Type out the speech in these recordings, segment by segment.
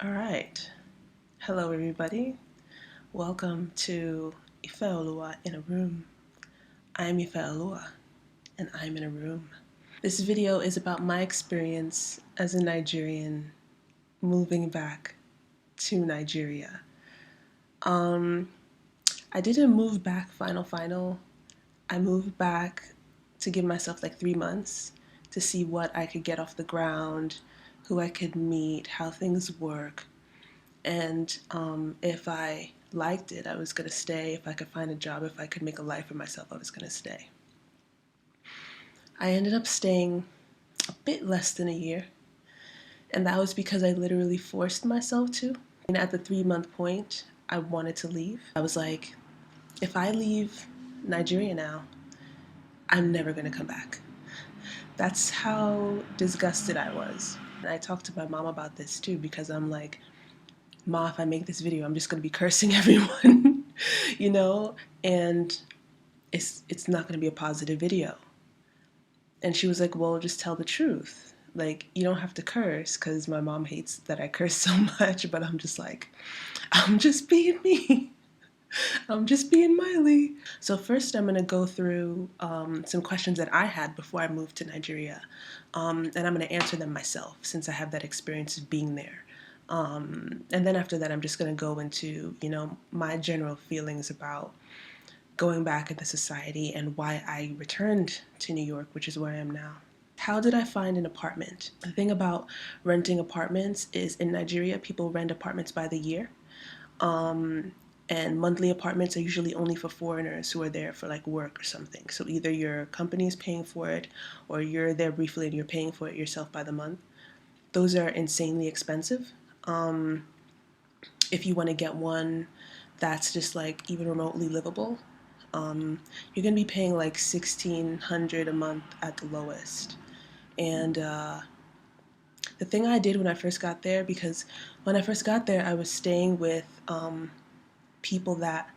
All right. Hello, everybody. Welcome to Iféoluwa in a room. I'm Iféoluwa, and I'm in a room. This video is about my experience as a Nigerian moving back to Nigeria. I didn't move back final. I moved back to give myself like 3 months to see what I could get off the ground, who I could meet, how things work. And if I liked it, I was going to stay. If I could find a job, if I could make a life for myself, I was going to stay. I ended up staying a bit less than a year. And that was because I literally forced myself to. And at the 3 month point, I wanted to leave. I was like, if I leave Nigeria now, I'm never going to come back. That's how disgusted I was. And I talked to my mom about this too, because I'm like, Ma, if I make this video, I'm just going to be cursing everyone, and it's not going to be a positive video. And she was like, well, just tell the truth. Like, you don't have to curse, because my mom hates that I curse so much, but I'm just like, I'm just being me. I'm just being Miley. So first I'm going to go through some questions that I had before I moved to Nigeria. And I'm going to answer them myself, since I have that experience of being there. And then after that, I'm just going to go into, my general feelings about going back into society and why I returned to New York, which is where I am now. How did I find an apartment? The thing about renting apartments is in Nigeria, people rent apartments by the year. And monthly apartments are usually only for foreigners who are there for like work or something. So either your company is paying for it or you're there briefly and you're paying for it yourself by the month. Those are insanely expensive. If you want to get one that's just like even remotely livable, you're gonna be paying like $1,600 a month at the lowest. And the thing I did when I first got there, because when I first got there, I was staying with people that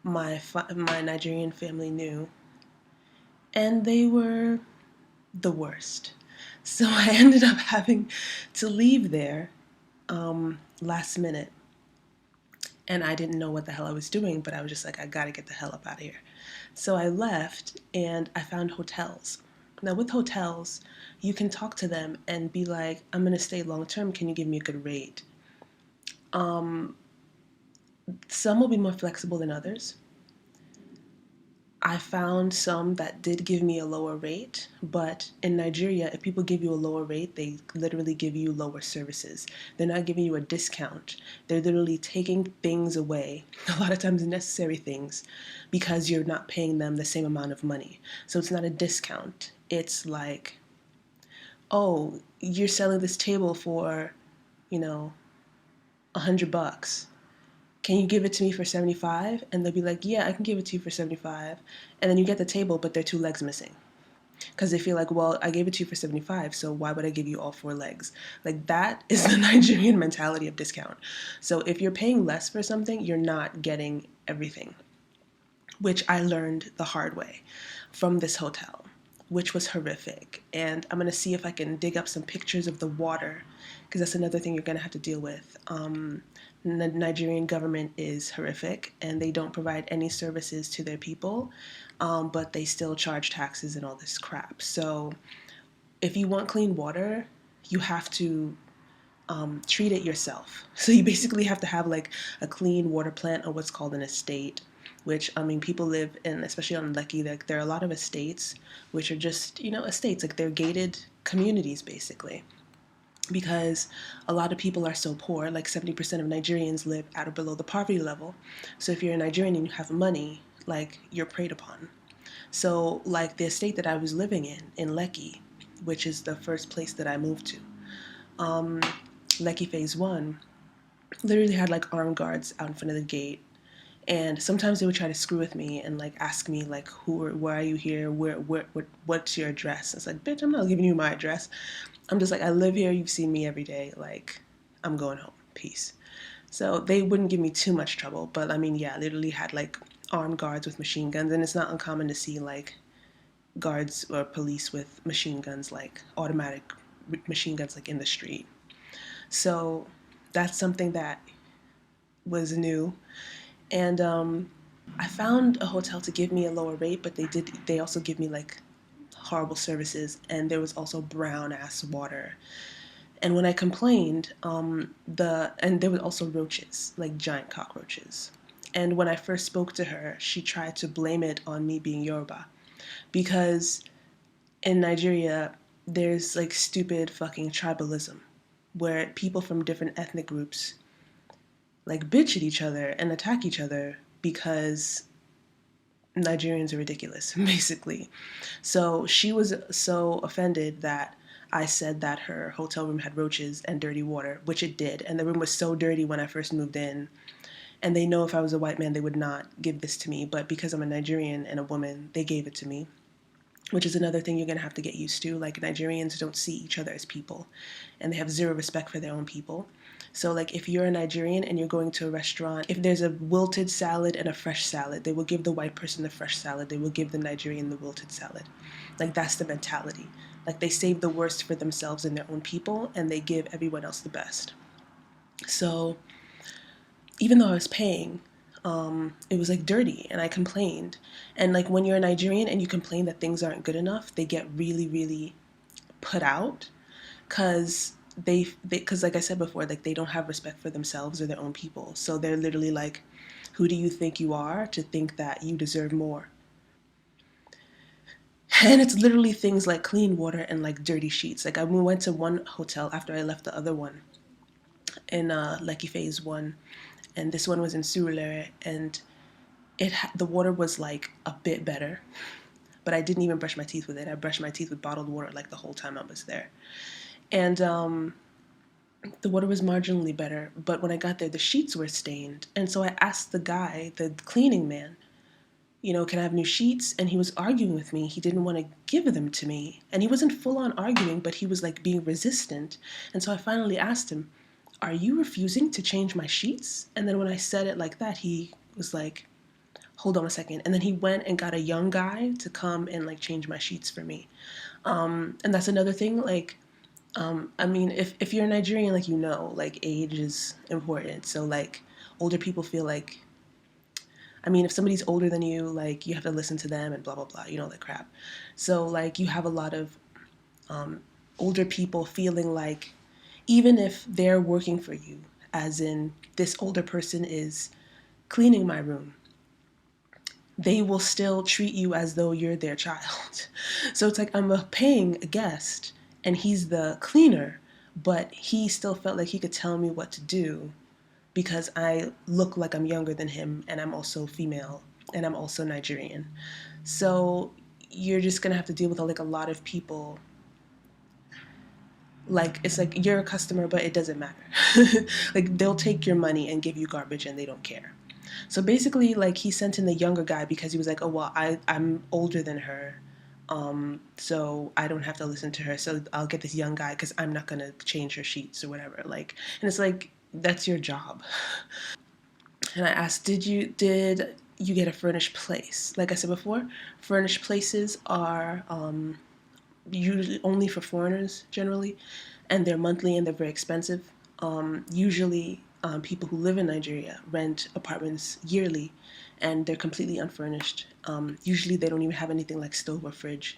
my Nigerian family knew, and they were the worst. So I ended up having to leave there last minute. And I didn't know what the hell I was doing, but I was just like, I gotta get the hell up out of here. So I left and I found hotels. Now with hotels, you can talk to them and be like, I'm gonna stay long term, can you give me a good rate? Some will be more flexible than others. I found some that did give me a lower rate, but in Nigeria, if people give you a lower rate, they literally give you lower services. They're not giving you a discount. They're literally taking things away, a lot of times necessary things, because you're not paying them the same amount of money. So it's not a discount. It's like, oh, you're selling this table for, $100. Can you give it to me for 75? And they'll be like, yeah, I can give it to you for 75. And then you get the table, but there are 2 legs missing. Because they feel like, well, I gave it to you for 75, so why would I give you all 4 legs? Like, that is the Nigerian mentality of discount. So if you're paying less for something, you're not getting everything, which I learned the hard way from this hotel, which was horrific. And I'm going to see if I can dig up some pictures of the water, because that's another thing you're going to have to deal with. The Nigerian government is horrific, and they don't provide any services to their people, but they still charge taxes and all this crap. So if you want clean water, you have to treat it yourself. So you basically have to have like a clean water plant, or what's called an estate, which, people live in, especially on Lekki, like there are a lot of estates, which are just, estates, like they're gated communities basically. Because a lot of people are so poor, like 70% of Nigerians live at or below the poverty level. So if you're a Nigerian and you have money, like, you're preyed upon. So like the estate that I was living in Lekki, which is the first place that I moved to, Lekki Phase 1, literally had like armed guards out in front of the gate. And sometimes they would try to screw with me and like ask me like, why are you here? What's your address? It's like, bitch, I'm not giving you my address. I'm just like, I live here. You've seen me every day. Like, I'm going home. Peace. So they wouldn't give me too much trouble. But I mean, yeah, literally had like armed guards with machine guns. And it's not uncommon to see like guards or police with machine guns, like automatic machine guns, like in the street. So That's something that was new. And I found a hotel to give me a lower rate, but they also give me like horrible services, and there was also brown ass water. And when I complained, and there were also roaches, like giant cockroaches. And when I first spoke to her, she tried to blame it on me being Yoruba, because in Nigeria there's like stupid fucking tribalism, where people from different ethnic groups like bitch at each other and attack each other because Nigerians are ridiculous, basically. So she was so offended that I said that her hotel room had roaches and dirty water, which it did. And the room was so dirty when I first moved in. And they know if I was a white man, they would not give this to me. But because I'm a Nigerian and a woman, they gave it to me, which is another thing you're going to have to get used to. Like, Nigerians don't see each other as people, and they have zero respect for their own people. So, like, if you're a Nigerian and you're going to a restaurant, if there's a wilted salad and a fresh salad, they will give the white person the fresh salad. They will give the Nigerian the wilted salad. Like, that's the mentality. Like, they save the worst for themselves and their own people, and they give everyone else the best. So, even though I was paying, it was like dirty, and I complained. And like, when you're a Nigerian and you complain that things aren't good enough, they get really, really put out, because because like I said before, like, they don't have respect for themselves or their own people. So they're literally like, who do you think you are to think that you deserve more? And it's literally things like clean water and like dirty sheets. Like, I went to one hotel after I left the other one in Lucky Phase One, and this one was in Surulere, and the water was like a bit better, but I didn't even brush my teeth with it. I brushed my teeth with bottled water like the whole time I was there. And the water was marginally better, but when I got there, the sheets were stained. And so I asked the guy, the cleaning man, can I have new sheets? And he was arguing with me. He didn't want to give them to me. And he wasn't full on arguing, but he was like being resistant. And so I finally asked him, are you refusing to change my sheets? And then when I said it like that, he was like, hold on a second. And then he went and got a young guy to come and like change my sheets for me. And that's another thing. Like, I mean, if you're Nigerian, like, like, age is important. So like, older people feel like, I mean, if somebody's older than you, like, you have to listen to them and blah blah blah, that crap. So like, you have a lot of older people feeling like, even if they're working for you, as in this older person is cleaning my room, they will still treat you as though you're their child. So it's like, I'm paying a guest and he's the cleaner, but he still felt like he could tell me what to do because I look like I'm younger than him, and I'm also female, and I'm also Nigerian. So you're just gonna have to deal with like a lot of people. Like, it's like, you're a customer, but it doesn't matter. Like, they'll take your money and give you garbage and they don't care. So basically, like, he sent in the younger guy because he was like, oh, well, I'm older than her. So I don't have to listen to her. So I'll get this young guy because I'm not going to change her sheets or whatever. Like, and it's like, that's your job. And I asked, did you get a furnished place? Like I said before, furnished places are usually only for foreigners generally, and they're monthly and they're very expensive. Usually, people who live in Nigeria rent apartments yearly, and they're completely unfurnished. Usually, they don't even have anything like stove or fridge.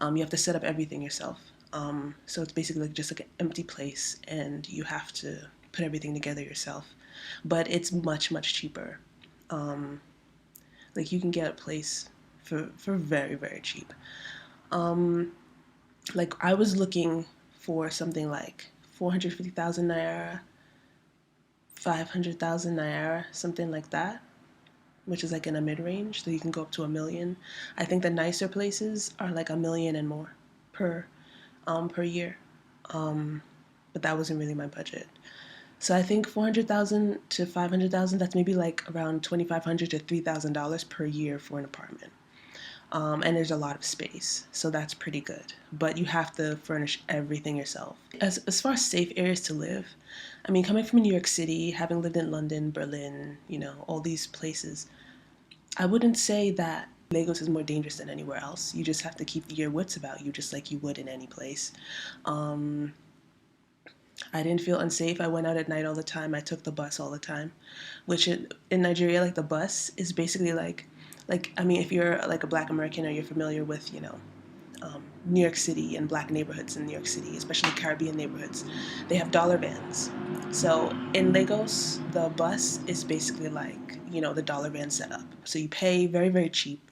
You have to set up everything yourself. So it's basically like just like an empty place, and you have to put everything together yourself. But it's much, much cheaper. Like, you can get a place for very, very cheap. Like, I was looking for something like 450,000 naira, 500,000 naira, something like that, which is like in a mid range, so you can go up to 1 million. I think the nicer places are like 1 million and more per per year, but that wasn't really my budget. So I think 400,000 to 500,000. That's maybe like around $2,500 to $3,000 per year for an apartment. And there's a lot of space, so that's pretty good. But you have to furnish everything yourself. As far as safe areas to live, I mean, coming from New York City, having lived in London, Berlin, all these places, I wouldn't say that Lagos is more dangerous than anywhere else. You just have to keep your wits about you, just like you would in any place. Um, I didn't feel unsafe. I went out at night all the time. I took the bus all the time, which in Nigeria, like the bus is basically like I mean, if you're like a Black American or you're familiar with New York City and Black neighborhoods in New York City, especially Caribbean neighborhoods, they have dollar vans. So in Lagos, the bus is basically like the dollar van setup. So you pay very very cheap,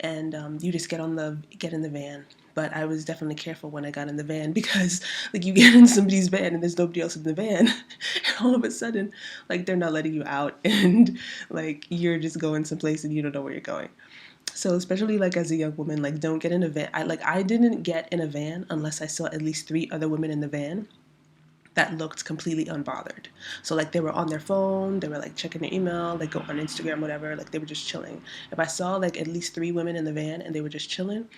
and you just get in the van. But I was definitely careful when I got in the van because like you get in somebody's van and there's nobody else in the van, and all of a sudden like they're not letting you out, and like you're just going someplace and you don't know where you're going. So especially like as a young woman, like don't get in a van. I didn't get in a van unless I saw at least three other women in the van that looked completely unbothered. So like they were on their phone, they were like checking their email, like go on Instagram, whatever, like they were just chilling. If I saw like at least three women in the van and they were just chilling,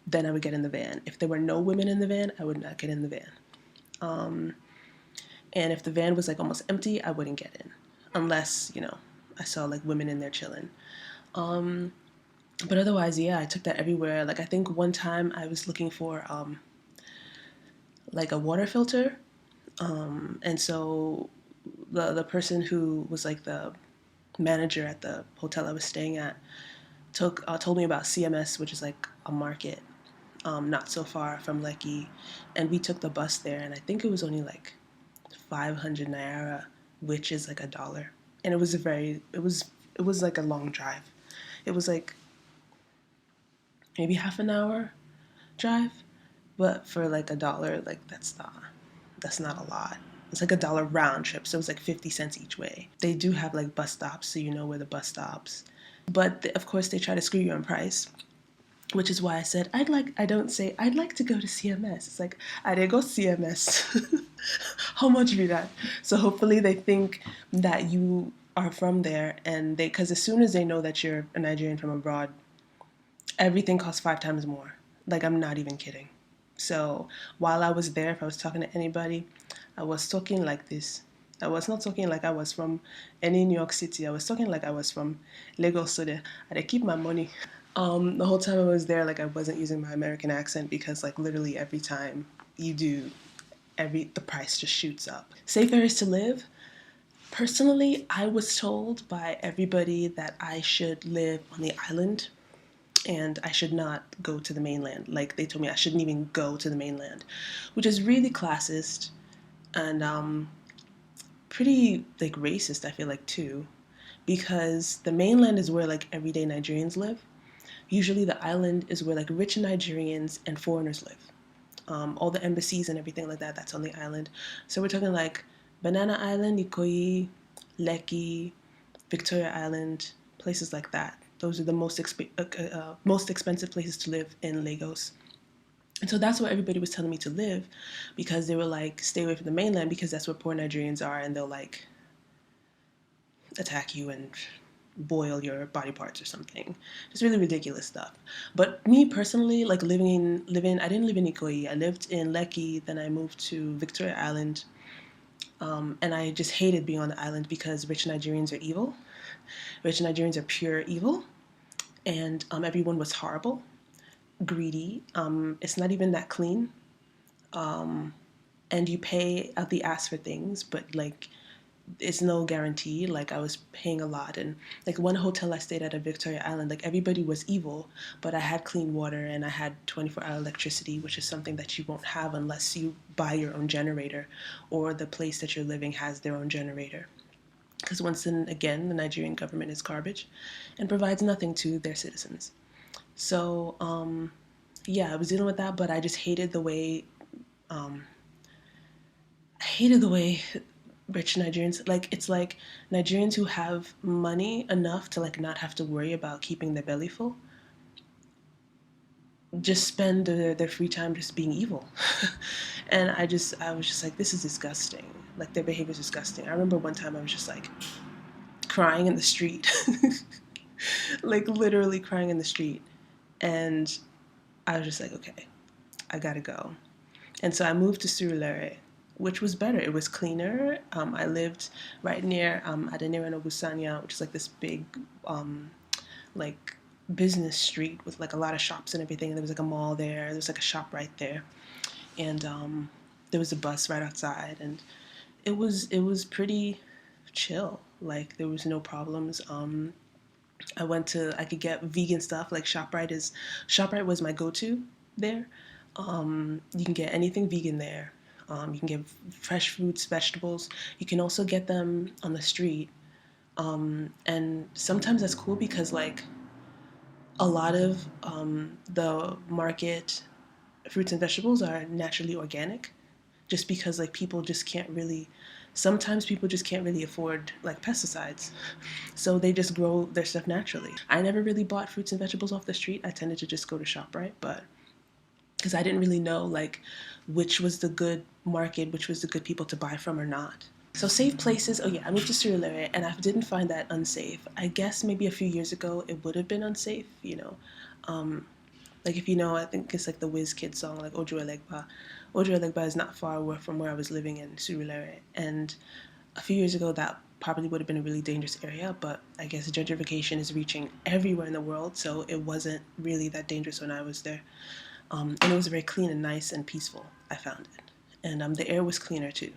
then I would get in the van. If there were no women in the van, I would not get in the van. And if the van was like almost empty, I wouldn't get in unless, I saw like women in there chilling. But otherwise, yeah, I took that everywhere. Like I think one time I was looking for like a water filter, and so the person who was like the manager at the hotel I was staying at told me about CMS, which is like a market not so far from Lekki, and we took the bus there, and I think it was only like 500 naira, which is like $1, and it was like a long drive. It was like maybe half an hour drive, but for like $1, like that's not a lot. It's like $1 round trip, so it was like 50 cents each way. They do have like bus stops, so you know where the bus stops. But of course, they try to screw you on price, which is why I said I don't say I'd like to go to CMS. It's like I did go CMS. How much be that? So hopefully they think that you are from there, and because as soon as they know that you're a Nigerian from abroad, everything costs 5 times more. Like I'm not even kidding. So while I was there, if I was talking to anybody, I was talking like this. I was not talking like I was from any New York City. I was talking like I was from Lagos. So that I keep my money. The whole time I was there, like I wasn't using my American accent because like literally every time you do, the price just shoots up. Safe areas to live. Personally, I was told by everybody that I should live on the island and I should not go to the mainland. Like they told me I shouldn't even go to the mainland, which is really classist and pretty like racist. I feel like too, because the mainland is where like everyday Nigerians live. Usually the island is where like rich Nigerians and foreigners live. All the embassies and everything like that, that's on the island. So we're talking like Banana Island, Ikoyi, Lekki, Victoria Island, places like that. Those are the most expensive places to live in Lagos. And so that's where everybody was telling me to live because they were like, stay away from the mainland because that's where poor Nigerians are and they'll like attack you and boil your body parts or something. Just really ridiculous stuff. But me personally, like I didn't live in Ikoyi. I lived in Lekki, then I moved to Victoria Island. And I just hated being on the island because rich Nigerians are evil. Rich Nigerians are pure evil. And everyone was horrible, greedy. It's not even that clean. And you pay out the ass for things, but like it's no guarantee. Like I was paying a lot, and like one hotel I stayed at Victoria Island, like everybody was evil, but I had clean water and I had 24-hour electricity, which is something that you won't have unless you buy your own generator or the place that you're living has their own generator. Because once and again, the Nigerian government is garbage and provides nothing to their citizens. So yeah, I was dealing with that, but I just I hated the way rich Nigerians, like it's like Nigerians who have money enough to like not have to worry about keeping their belly full just spend their free time just being evil. And I was just like, this is disgusting. Like their behavior is disgusting. I remember one time I was just like crying in the street. Like literally crying in the street. And I was just like, okay, I gotta go. And so I moved to Surulere, which was better. It was cleaner. I lived right near Adenira and Ogusanya, which is like this big like business street with like a lot of shops and everything. And there was like a mall there. There was like a shop right there. And there was a bus right outside, and it was pretty chill. Like there was no problems. I could get vegan stuff. Like ShopRite was my go-to there. You can get anything vegan there. You can get fresh fruits, vegetables. You can also get them on the street. And sometimes that's cool because like a lot of the market fruits and vegetables are naturally organic, just because like people just can't really sometimes people just can't really afford like pesticides, so they just grow their stuff naturally. I never really bought fruits and vegetables off the street. I tended to just go to ShopRite, but because I didn't really know like which was the good market, which was the good people to buy from or not. So safe places. Oh yeah, I moved to Surulere and I didn't find that unsafe. I guess maybe a few years ago it would have been unsafe, you know. Like if you know, I think it's like the WizKid song, like Ojo Elegba. Ojo Elegba is not far away from where I was living in Surulere, and a few years ago that probably would have been a really dangerous area. But I guess gentrification is reaching everywhere in the world, so it wasn't really that dangerous when I was there. And it was very clean and nice and peaceful. I found it, and the air was cleaner too,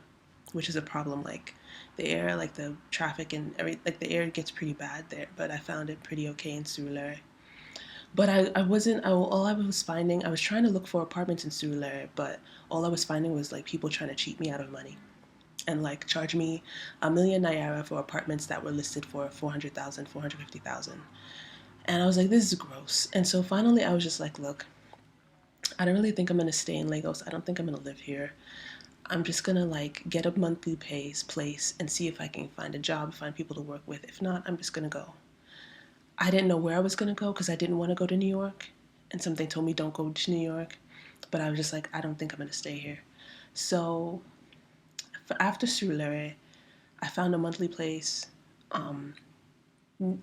which is a problem. Like the air, like the traffic and like the air gets pretty bad there, but I found it pretty okay in Surulere. But I wasn't, all I was finding, I was trying to look for apartments in Surulere, but all I was finding was like people trying to cheat me out of money and like charge me 1 million naira for apartments that were listed for 400,000, 450,000. And I was like, this is gross. And so finally I was just like, look, I don't really think I'm gonna stay in Lagos. I don't think I'm gonna live here. I'm just gonna like get a monthly place and see if I can find a job, find people to work with. If not, I'm just gonna go. I didn't know where I was gonna go because I didn't want to go to New York, and something told me don't go to New York. But I was just like, I don't think I'm gonna stay here. So after Surulere, I found a monthly place um,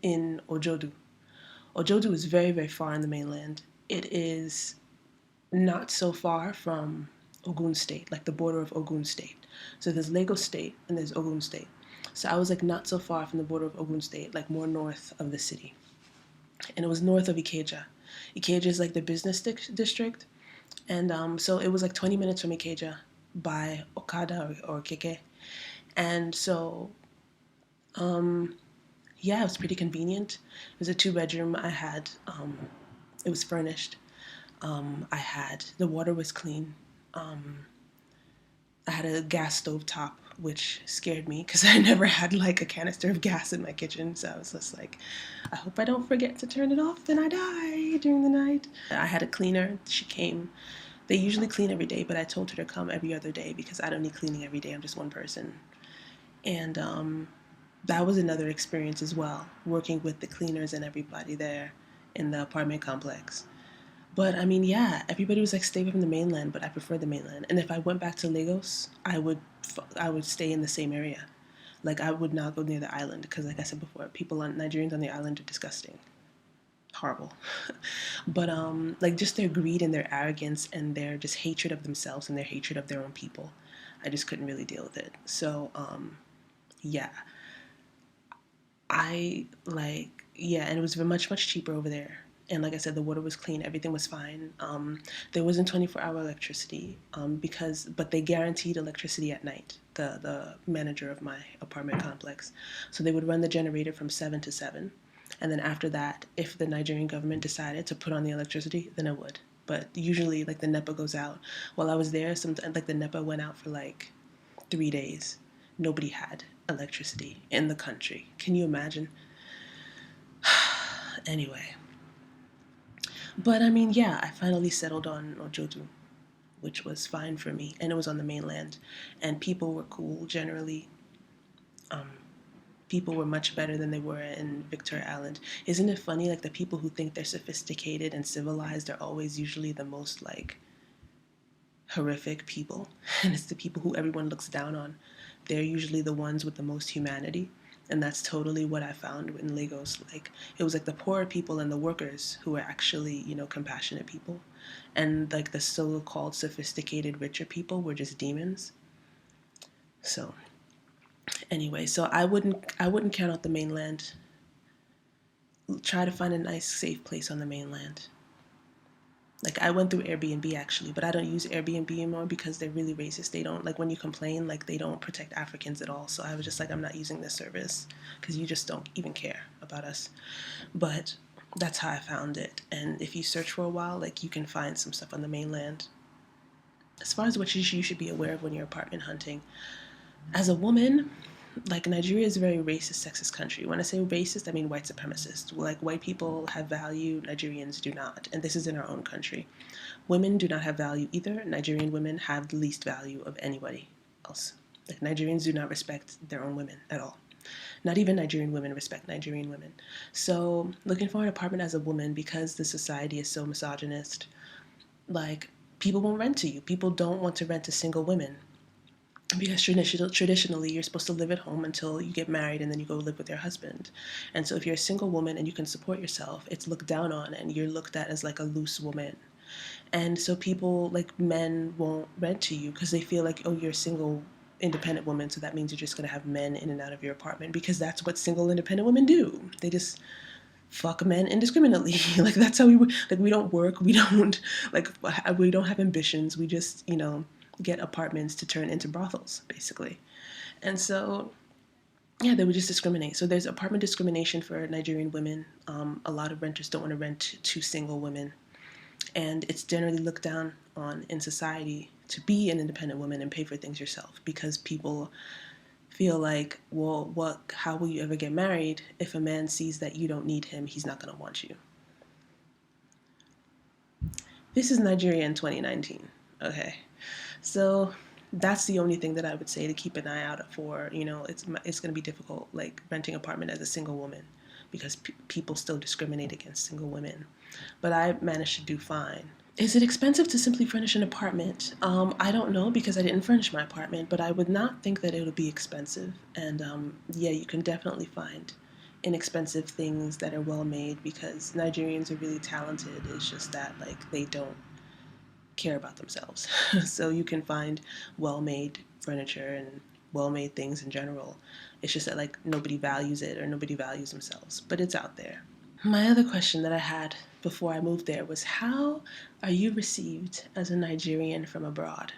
in Ojodu. Ojodu is very, very far in the mainland. It is not so far from Ogun State, like the border of Ogun State. So there's Lagos State and there's Ogun State. So I was like not so far from the border of Ogun State, like more north of the city. And it was north of Ikeja. Ikeja is like the business district. And so it was like 20 minutes from Ikeja by Okada or Keke. And so, yeah, it was pretty convenient. It was a 2 bedroom. It was furnished. The water was clean. I had a gas stove top, which scared me because I never had like a canister of gas in my kitchen. So I was just like, I hope I don't forget to turn it off and I die during the night. I had a cleaner. She came. They usually clean every day, but I told her to come every other day because I don't need cleaning every day. I'm just one person. And that was another experience as well, working with the cleaners and everybody there in the apartment complex. But I mean, yeah, everybody was like, stay away from the mainland, but I prefer the mainland. And if I went back to Lagos, I would stay in the same area. Like I would not go near the island because, like I said before, Nigerians on the island are disgusting, horrible. But like just their greed and their arrogance and their just hatred of themselves and their hatred of their own people, I just couldn't really deal with it. So yeah, and it was much much cheaper over there. And like I said, the water was clean, everything was fine. There wasn't 24-hour electricity but they guaranteed electricity at night. The manager of my apartment complex, so they would run the generator from 7 to 7, and then after that, if the Nigerian government decided to put on the electricity, then it would. But usually, like the NEPA goes out. While I was there, sometimes like the NEPA went out for like 3 days. Nobody had electricity in the country. Can you imagine? Anyway. But I mean, yeah, I finally settled on Ojodu, which was fine for me. And it was on the mainland. And people were cool generally. Um, People were much better than they were in Victoria Island. Isn't it funny? Like the people who think they're sophisticated and civilized are always usually the most like horrific people. And it's the people who everyone looks down on. They're usually the ones with the most humanity. And that's totally what I found in Lagos. Like it was like the poorer people and the workers who were actually, compassionate people. And like the so-called sophisticated richer people were just demons. So anyway, so I wouldn't count out the mainland. Try to find a nice safe place on the mainland. Like, I went through Airbnb actually, but I don't use Airbnb anymore because they're really racist. They don't, like, when you complain, like, they don't protect Africans at all. So I was just like, I'm not using this service because you just don't even care about us. But that's how I found it. And if you search for a while, like, you can find some stuff on the mainland. As far as what you should be aware of when you're apartment hunting, as a woman, like, Nigeria is a very racist, sexist country. When I say racist, I mean white supremacist. Like, white people have value, Nigerians do not. And this is in our own country. Women do not have value either. Nigerian women have the least value of anybody else. Like, Nigerians do not respect their own women at all. Not even Nigerian women respect Nigerian women. So, looking for an apartment as a woman, because the society is so misogynist, like, people won't rent to you. People don't want to rent to single women because traditionally you're supposed to live at home until you get married and then you go live with your husband. And so if you're a single woman and you can support yourself, it's looked down on and you're looked at as like a loose woman. And so people, like, men won't rent to you because they feel like, oh, you're a single independent woman, so that means you're just going to have men in and out of your apartment, because that's what single independent women do. They just fuck men indiscriminately. Like, that's how we don't work, we don't, like, we don't have ambitions, we just, get apartments to turn into brothels, basically. And so, yeah, they would just discriminate. So there's apartment discrimination for Nigerian women. A lot of renters don't want to rent to single women, and it's generally looked down on in society to be an independent woman and pay for things yourself, because people feel like, well, how will you ever get married if a man sees that you don't need him? He's not going to want you. This is Nigeria in 2019. Okay, so that's the only thing that I would say to keep an eye out for. It's going to be difficult, like, renting an apartment as a single woman, because people still discriminate against single women. But I managed to do fine. Is it expensive to simply furnish an apartment? I don't know, because I didn't furnish my apartment, but I would not think that it would be expensive. And yeah, you can definitely find inexpensive things that are well made, because Nigerians are really talented. It's just that, like, they don't care about themselves. So you can find well made furniture and well made things in general. It's just that, like, nobody values it or nobody values themselves, but it's out there. My other question that I had before I moved there was, how are you received as a Nigerian from abroad?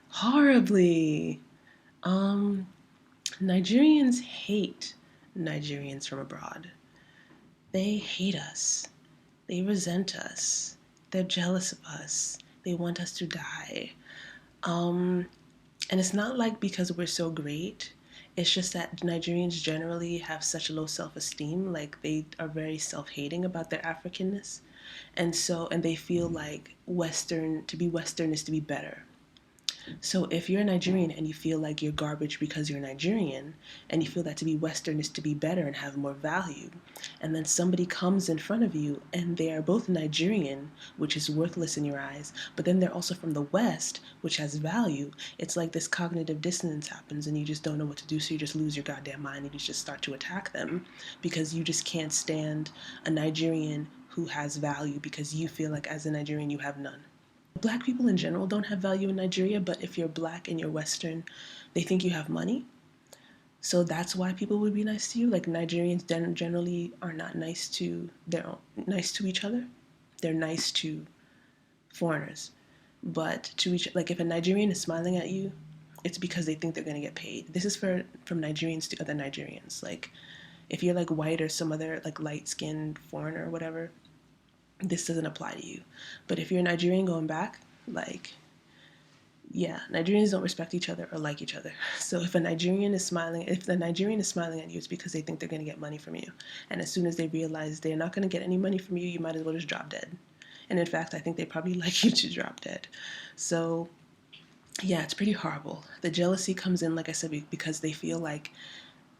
Horribly. Um, Nigerians hate Nigerians from abroad. They hate us. They resent us. They're jealous of us. They want us to die. Um, and it's not like because we're so great. It's just that Nigerians generally have such low self-esteem. Like, they are very self-hating about their Africanness. And they feel like to be Western is to be better. So if you're a Nigerian and you feel like you're garbage because you're Nigerian, and you feel that to be Western is to be better and have more value, and then somebody comes in front of you and they are both Nigerian, which is worthless in your eyes, but then they're also from the West, which has value, it's like this cognitive dissonance happens and you just don't know what to do, so you just lose your goddamn mind and you just start to attack them because you just can't stand a Nigerian who has value, because you feel like as a Nigerian you have none. Black people in general don't have value in Nigeria, but if you're black and you're Western, they think you have money. So that's why people would be nice to you. Like, Nigerians generally are not nice to each other. They're nice to foreigners, but to each, like, if a Nigerian is smiling at you, it's because they think they're gonna get paid. This is from Nigerians to other Nigerians. Like, if you're like white or some other like light skinned foreigner or whatever, this doesn't apply to you. But if you're a Nigerian going back, like, yeah, Nigerians don't respect each other or like each other. So if the Nigerian is smiling at you, it's because they think they're going to get money from you. And as soon as they realize they're not going to get any money from you, you might as well just drop dead. And in fact, I think they probably like you to drop dead. So yeah, it's pretty horrible. The jealousy comes in, like I said, because they feel like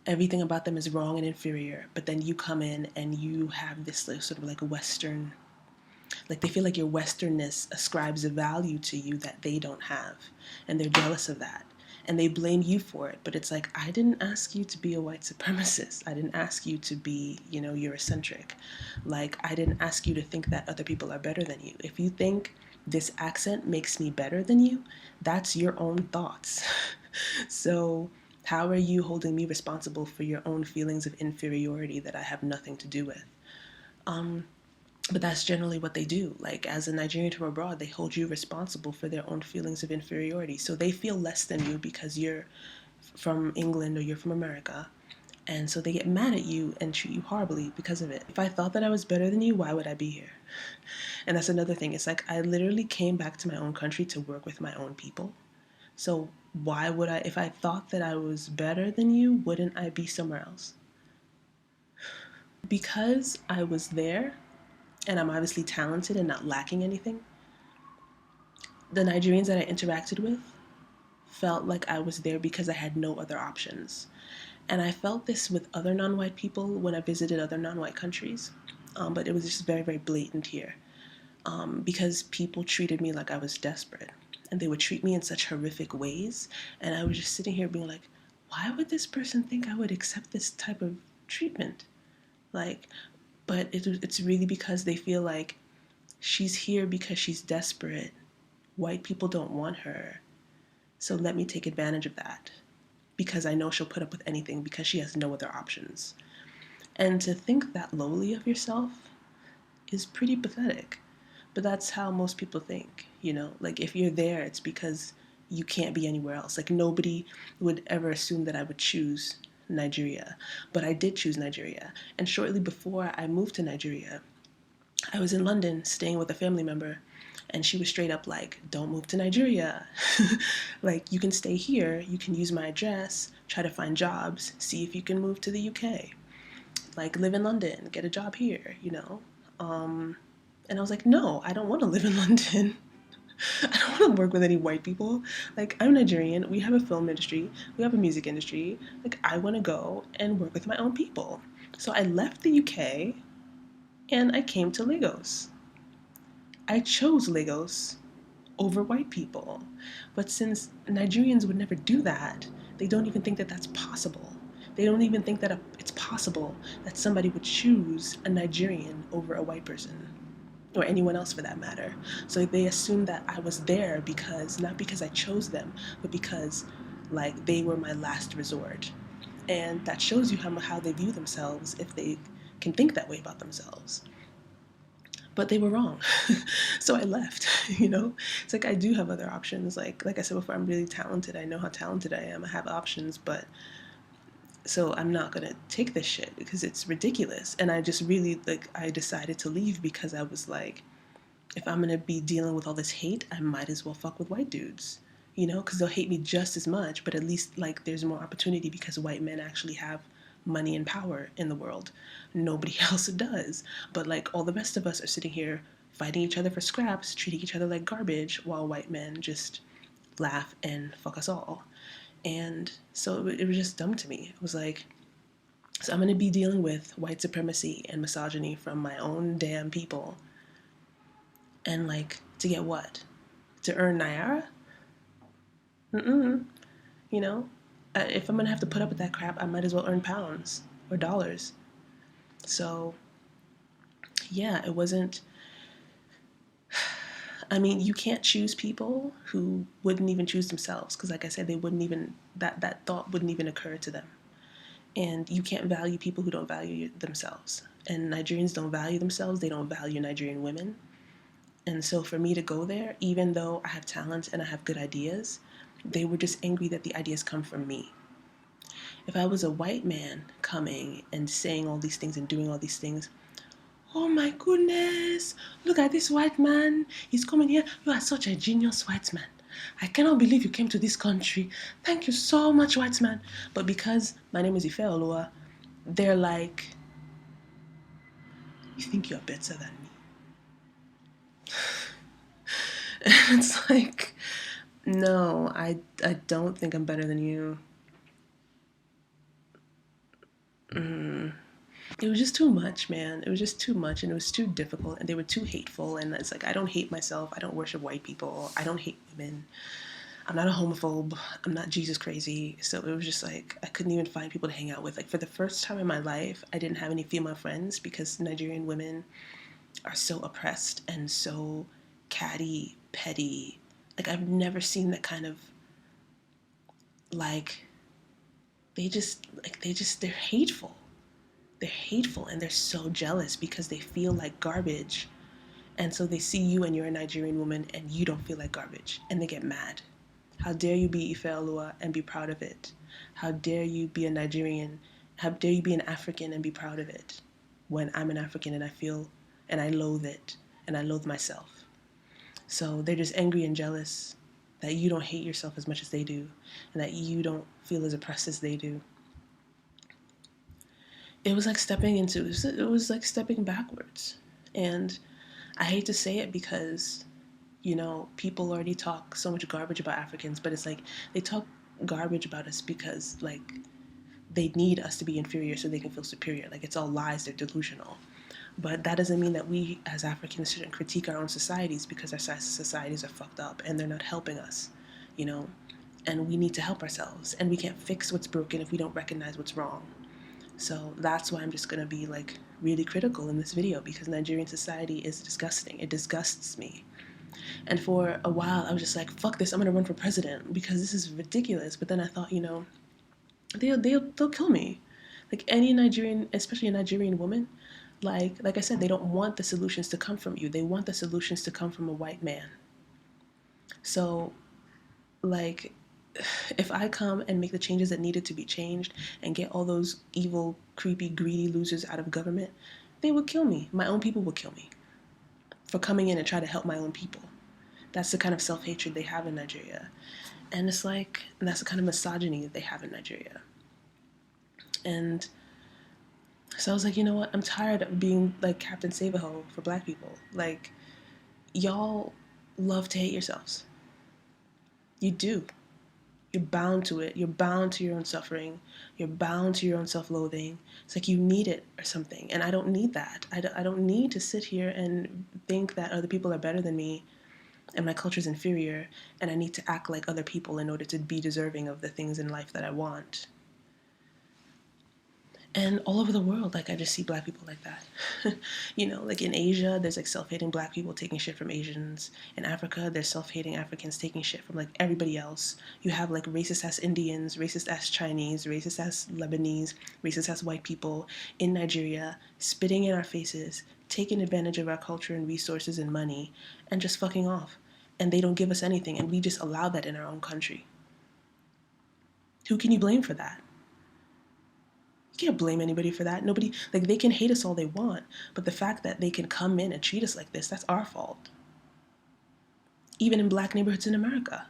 everything about them is wrong and inferior. But then you come in and you have this sort of like a Western, like, they feel like your Westernness ascribes a value to you that they don't have, and they're jealous of that, and they blame you for it. But it's like, I didn't ask you to be a white supremacist. I didn't ask you to be, Eurocentric. Like, I didn't ask you to think that other people are better than you. If you think this accent makes me better than you, that's your own thoughts. So how are you holding me responsible for your own feelings of inferiority that I have nothing to do with? But that's generally what they do. Like, as a Nigerian from abroad, they hold you responsible for their own feelings of inferiority. So they feel less than you because you're from England or you're from America. And so they get mad at you and treat you horribly because of it. If I thought that I was better than you, why would I be here? And that's another thing. It's like I literally came back to my own country to work with my own people. So why would I, if I thought that I was better than you, wouldn't I be somewhere else? Because I was there and I'm obviously talented and not lacking anything, the Nigerians that I interacted with felt like I was there because I had no other options. And I felt this with other non white people when I visited other non white countries. But it was just very, very blatant here because people treated me like I was desperate. And they would treat me in such horrific ways. And I was just sitting here being like, why would this person think I would accept this type of treatment? Like, but it's really because they feel like she's here because she's desperate. White people don't want her. So let me take advantage of that because I know she'll put up with anything because she has no other options. And to think that lowly of yourself is pretty pathetic. But that's how most people think, you know? Like, if you're there, it's because you can't be anywhere else. Like, nobody would ever assume that I would choose Nigeria. But I did choose Nigeria. And shortly before I moved to Nigeria, I was in London staying with a family member. And she was straight up like, don't move to Nigeria. Like, you can stay here, you can use my address, try to find jobs, see if you can move to the UK. Like, live in London, get a job here, you know? And I was like, no, I don't want to live in London. I don't want to work with any white people. Like, I'm Nigerian, we have a film industry, we have a music industry. Like, I want to go and work with my own people. So I left the UK and I came to Lagos. I chose Lagos over white people. But since Nigerians would never do that, they don't even think that that's possible. They don't even think that it's possible that somebody would choose a Nigerian over a white person, or anyone else for that matter. So they assume that I was there because, not because I chose them, but because like they were my last resort. And that shows you how they view themselves if they can think that way about themselves. But they were wrong. So I left, you know? It's like I do have other options. Like I said before, I'm really talented. I know how talented I am. I have options, but so I'm not gonna take this shit because it's ridiculous. And I just really like I decided to leave because I was like, if I'm gonna be dealing with all this hate, I might as well fuck with white dudes, you know, because they'll hate me just as much, but at least like there's more opportunity because white men actually have money and power in the world. Nobody else does. But like all the rest of us are sitting here fighting each other for scraps, treating each other like garbage, while white men just laugh and fuck us all. And so it was just dumb to me. It was like, so I'm gonna be dealing with white supremacy and misogyny from my own damn people. And like, to get what? To earn Naira? Mm-mm. You know? If I'm gonna have to put up with that crap, I might as well earn pounds or dollars. So, yeah, it wasn't. I mean, you can't choose people who wouldn't even choose themselves, because, like I said, they wouldn't even, that thought wouldn't even occur to them. And you can't value people who don't value themselves. And Nigerians don't value themselves, they don't value Nigerian women. And so for me to go there, even though I have talent and I have good ideas, they were just angry that the ideas come from me. If I was a white man coming and saying all these things and doing all these things, oh my goodness, look at this white man. He's coming here. You are such a genius white man. I cannot believe you came to this country. Thank you so much, white man. But because my name is Iféoluwa, they're like, you think you're better than me? And it's like, no, I don't think I'm better than you. It was just too much, man. It was just too much, and it was too difficult, and they were too hateful. And it's like, I don't hate myself. I don't worship white people. I don't hate women. I'm not a homophobe. I'm not Jesus crazy. So it was just like, I couldn't even find people to hang out with. Like, for the first time in my life, I didn't have any female friends because Nigerian women are so oppressed and so catty, petty. Like, I've never seen that kind of, like, they're hateful. they're hateful and they're so jealous because they feel like garbage. And so they see you and you're a Nigerian woman and you don't feel like garbage and they get mad. How dare you be Iféoluwa and be proud of it? How dare you be a Nigerian? How dare you be an African and be proud of it? When I'm an African and I feel and I loathe it and I loathe myself. So they're just angry and jealous that you don't hate yourself as much as they do and that you don't feel as oppressed as they do. It was like stepping backwards. And I hate to say it because, people already talk so much garbage about Africans, but it's like they talk garbage about us because like they need us to be inferior so they can feel superior. Like it's all lies, they're delusional. But that doesn't mean that we as Africans shouldn't critique our own societies because our societies are fucked up and they're not helping us, you know? And we need to help ourselves. And we can't fix what's broken if we don't recognize what's wrong. So that's why I'm just gonna be like really critical in this video because Nigerian society is disgusting. It disgusts me. And for a while I was just like, fuck this, I'm gonna run for president because this is ridiculous. But then I thought, they'll kill me. Like any Nigerian, especially a Nigerian woman, like I said, they don't want the solutions to come from you. They want the solutions to come from a white man. So, like, if I come and make the changes that needed to be changed and get all those evil, creepy, greedy losers out of government, they would kill me. My own people would kill me for coming in and try to help my own people. That's the kind of self-hatred they have in Nigeria. And it's like, and that's the kind of misogyny that they have in Nigeria. And so I was like, you know what? I'm tired of being like Captain Save-A-Ho for black people. Like, y'all love to hate yourselves. You do. You're bound to it. You're bound to your own suffering. You're bound to your own self-loathing. It's like you need it or something. And I don't need that. I don't need to sit here and think that other people are better than me and my culture is inferior and I need to act like other people in order to be deserving of the things in life that I want. And all over the world, like I just see black people like that. Like in Asia, there's like self-hating black people taking shit from Asians. In Africa, there's self-hating Africans taking shit from like everybody else. You have like racist ass Indians, racist ass Chinese, racist ass Lebanese, racist ass white people in Nigeria spitting in our faces, taking advantage of our culture and resources and money, and just fucking off. And they don't give us anything, and we just allow that in our own country. Who can you blame for that? You can't blame anybody for that. Nobody, like, they can hate us all they want, but the fact that they can come in and treat us like this, that's our fault. Even in black neighborhoods in America.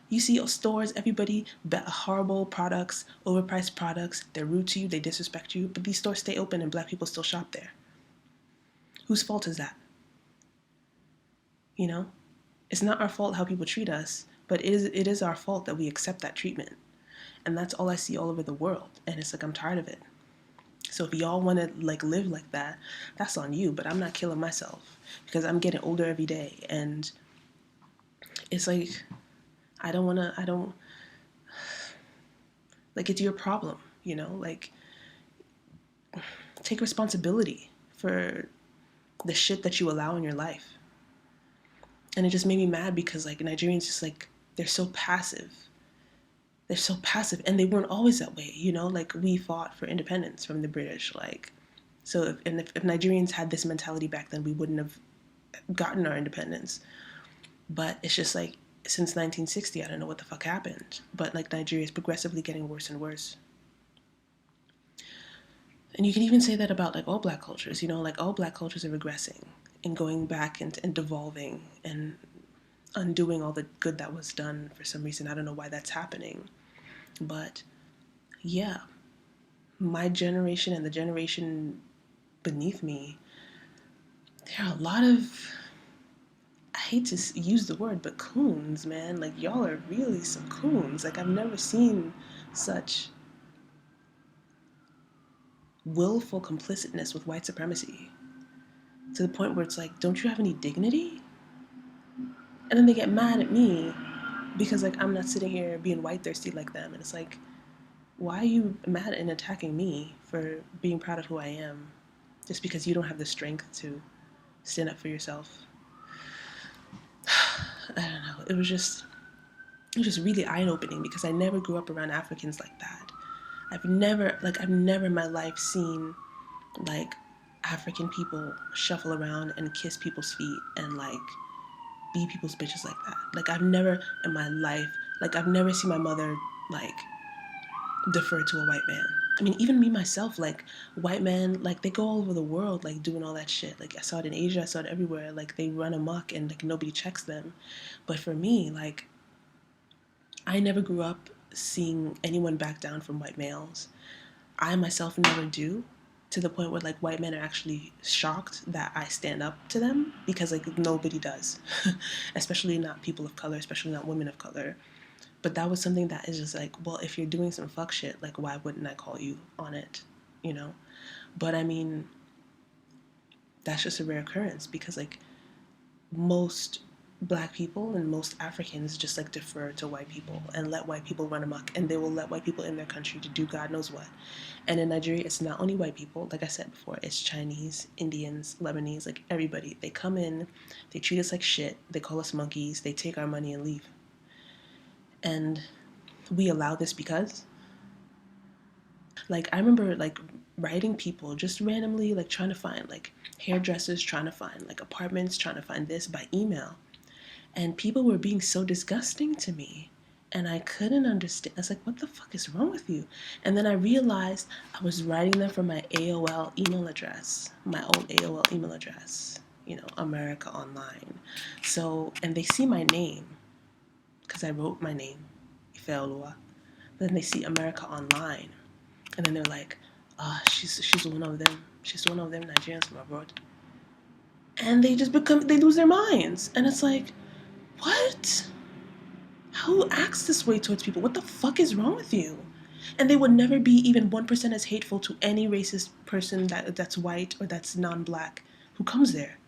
You see stores, everybody, horrible products, overpriced products, they're rude to you, they disrespect you, but these stores stay open and black people still shop there. Whose fault is that? It's not our fault how people treat us, but it is our fault that we accept that treatment. And that's all I see all over the world. And it's like, I'm tired of it. So if y'all want to like live like that, that's on you. But I'm not killing myself because I'm getting older every day. And it's like, like it's your problem, like take responsibility for the shit that you allow in your life. And it just made me mad because like Nigerians just like, they're so passive. They're so passive, and they weren't always that way, like we fought for independence from the British, like, so if Nigerians had this mentality back then, we wouldn't have gotten our independence. But it's just like, since 1960, I don't know what the fuck happened, but like Nigeria is progressively getting worse and worse. And you can even say that about like all black cultures, like all black cultures are regressing and going back and devolving and undoing all the good that was done for some reason. I don't know why that's happening. But yeah, my generation and the generation beneath me, there are a lot of, I hate to use the word, but coons, man. Like, y'all are really some coons. Like, I've never seen such willful complicitness with white supremacy to the point where it's like, don't you have any dignity? And then they get mad at me because like I'm not sitting here being white thirsty like them. And it's like, why are you mad and attacking me for being proud of who I am just because you don't have the strength to stand up for yourself? I don't know. It was just really eye-opening because I never grew up around Africans like that. I've never in my life seen like African people shuffle around and kiss people's feet and like be people's bitches like that. Like I've never in my life, like I've never seen my mother like defer to a white man. I mean, even me myself, like white men, like they go all over the world, like doing all that shit. Like I saw it in Asia, I saw it everywhere. Like they run amok and like nobody checks them. But for me, like I never grew up seeing anyone back down from white males. I myself never do, to the point where like white men are actually shocked that I stand up to them because like nobody does, especially not people of color, especially not women of color. But that was something that is just like, well, if you're doing some fuck shit, like why wouldn't I call you on it, you know? But I mean, that's just a rare occurrence because like most black people and most Africans just like defer to white people and let white people run amok, and they will let white people in their country to do God knows what. And in Nigeria, it's not only white people, like I said before, it's Chinese, Indians, Lebanese, like everybody. They come in, they treat us like shit, they call us monkeys, they take our money and leave. And we allow this because like I remember like writing people just randomly like trying to find like hairdressers, trying to find like apartments, trying to find this by email. And people were being so disgusting to me. And I couldn't understand. I was like, what the fuck is wrong with you? And then I realized I was writing them from my AOL email address, my old AOL email address, you know, America Online. So, and they see my name because I wrote my name, Iféoluwa. Then they see America Online. And then they're like, she's one of them. She's one of them Nigerians from abroad. And they lose their minds. And it's like, what? Who acts this way towards people? What the fuck is wrong with you? And they would never be even 1% as hateful to any racist person that's white or that's non-black who comes there.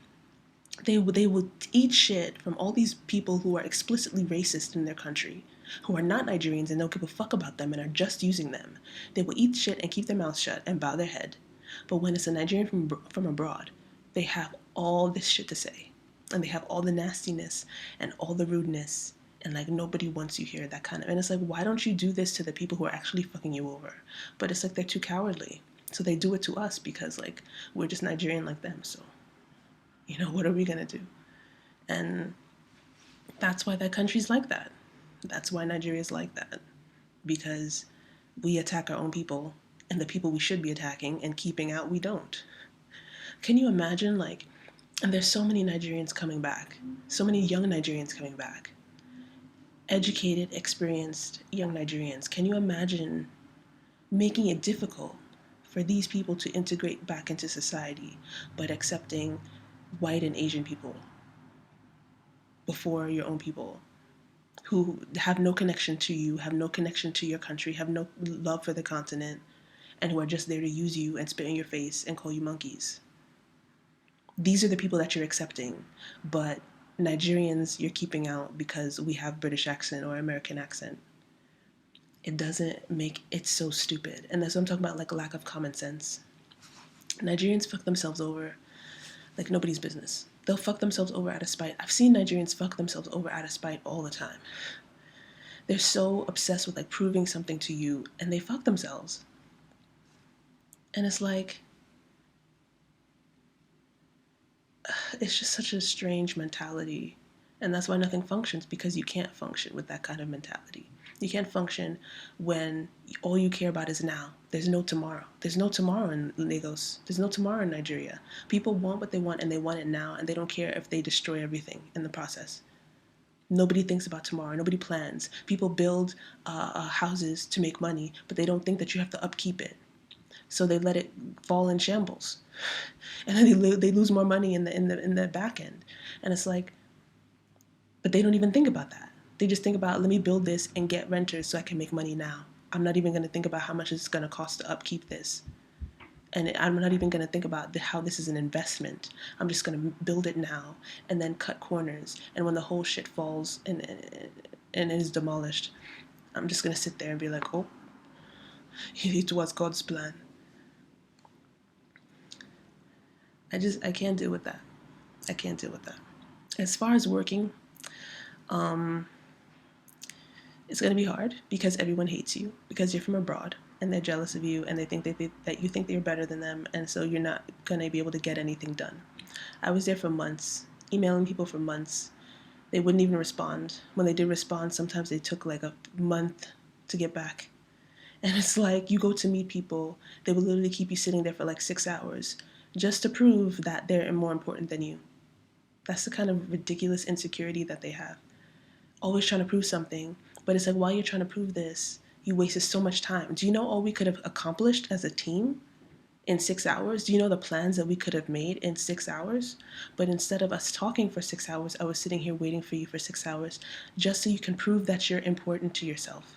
They will eat shit from all these people who are explicitly racist in their country, who are not Nigerians and don't give a fuck about them and are just using them. They will eat shit and keep their mouths shut and bow their head. But when it's a Nigerian from abroad, they have all this shit to say. And they have all the nastiness and all the rudeness, and like nobody wants you here, that kind of. And it's like, why don't you do this to the people who are actually fucking you over? But it's like they're too cowardly, so they do it to us because like we're just Nigerian like them. So you know, what are we gonna do? And that's why that country's like that. That's why Nigeria's like that, because we attack our own people, and the people we should be attacking and keeping out, we don't. Can you imagine, like, and there's so many Nigerians coming back, so many young Nigerians coming back, educated, experienced young Nigerians. Can you imagine making it difficult for these people to integrate back into society, but accepting white and Asian people before your own people who have no connection to you, have no connection to your country, have no love for the continent, and who are just there to use you and spit in your face and call you monkeys? These are the people that you're accepting, but Nigerians you're keeping out because we have British accent or American accent. It doesn't make it so stupid. And that's what I'm talking about, like lack of common sense. Nigerians fuck themselves over like nobody's business. They'll fuck themselves over out of spite. I've seen Nigerians fuck themselves over out of spite all the time. They're so obsessed with like proving something to you, and they fuck themselves. And it's like, it's just such a strange mentality. And that's why nothing functions, because you can't function with that kind of mentality. You can't function when all you care about is now. There's no tomorrow. There's no tomorrow in Lagos. There's no tomorrow in Nigeria. People want what they want and they want it now, and they don't care if they destroy everything in the process. Nobody thinks about tomorrow. Nobody plans. People build houses to make money, but they don't think that you have to upkeep it. So they let it fall in shambles, and then they lose more money in the back end. And it's like, but they don't even think about that. They just think about, let me build this and get renters so I can make money now. I'm not even going to think about how much it's going to cost to upkeep this. And I'm not even going to think about how this is an investment. I'm just going to build it now and then cut corners. And when the whole shit falls and is demolished, I'm just going to sit there and be like, oh, it was God's plan. I can't deal with that. I can't deal with that. As far as working, It's going to be hard because everyone hates you because you're from abroad and they're jealous of you and they think that you think they're better than them, and so you're not going to be able to get anything done. I was there for months, emailing people for months. They wouldn't even respond. When they did respond, sometimes they took like a month to get back. And it's like you go to meet people, they will literally keep you sitting there for like 6 hours just to prove that they're more important than you. That's the kind of ridiculous insecurity that they have. Always trying to prove something, but it's like while you're trying to prove this, you wasted so much time. Do you know all we could have accomplished as a team in 6 hours? Do you know the plans that we could have made in 6 hours? But instead of us talking for 6 hours, I was sitting here waiting for you for 6 hours just so you can prove that you're important to yourself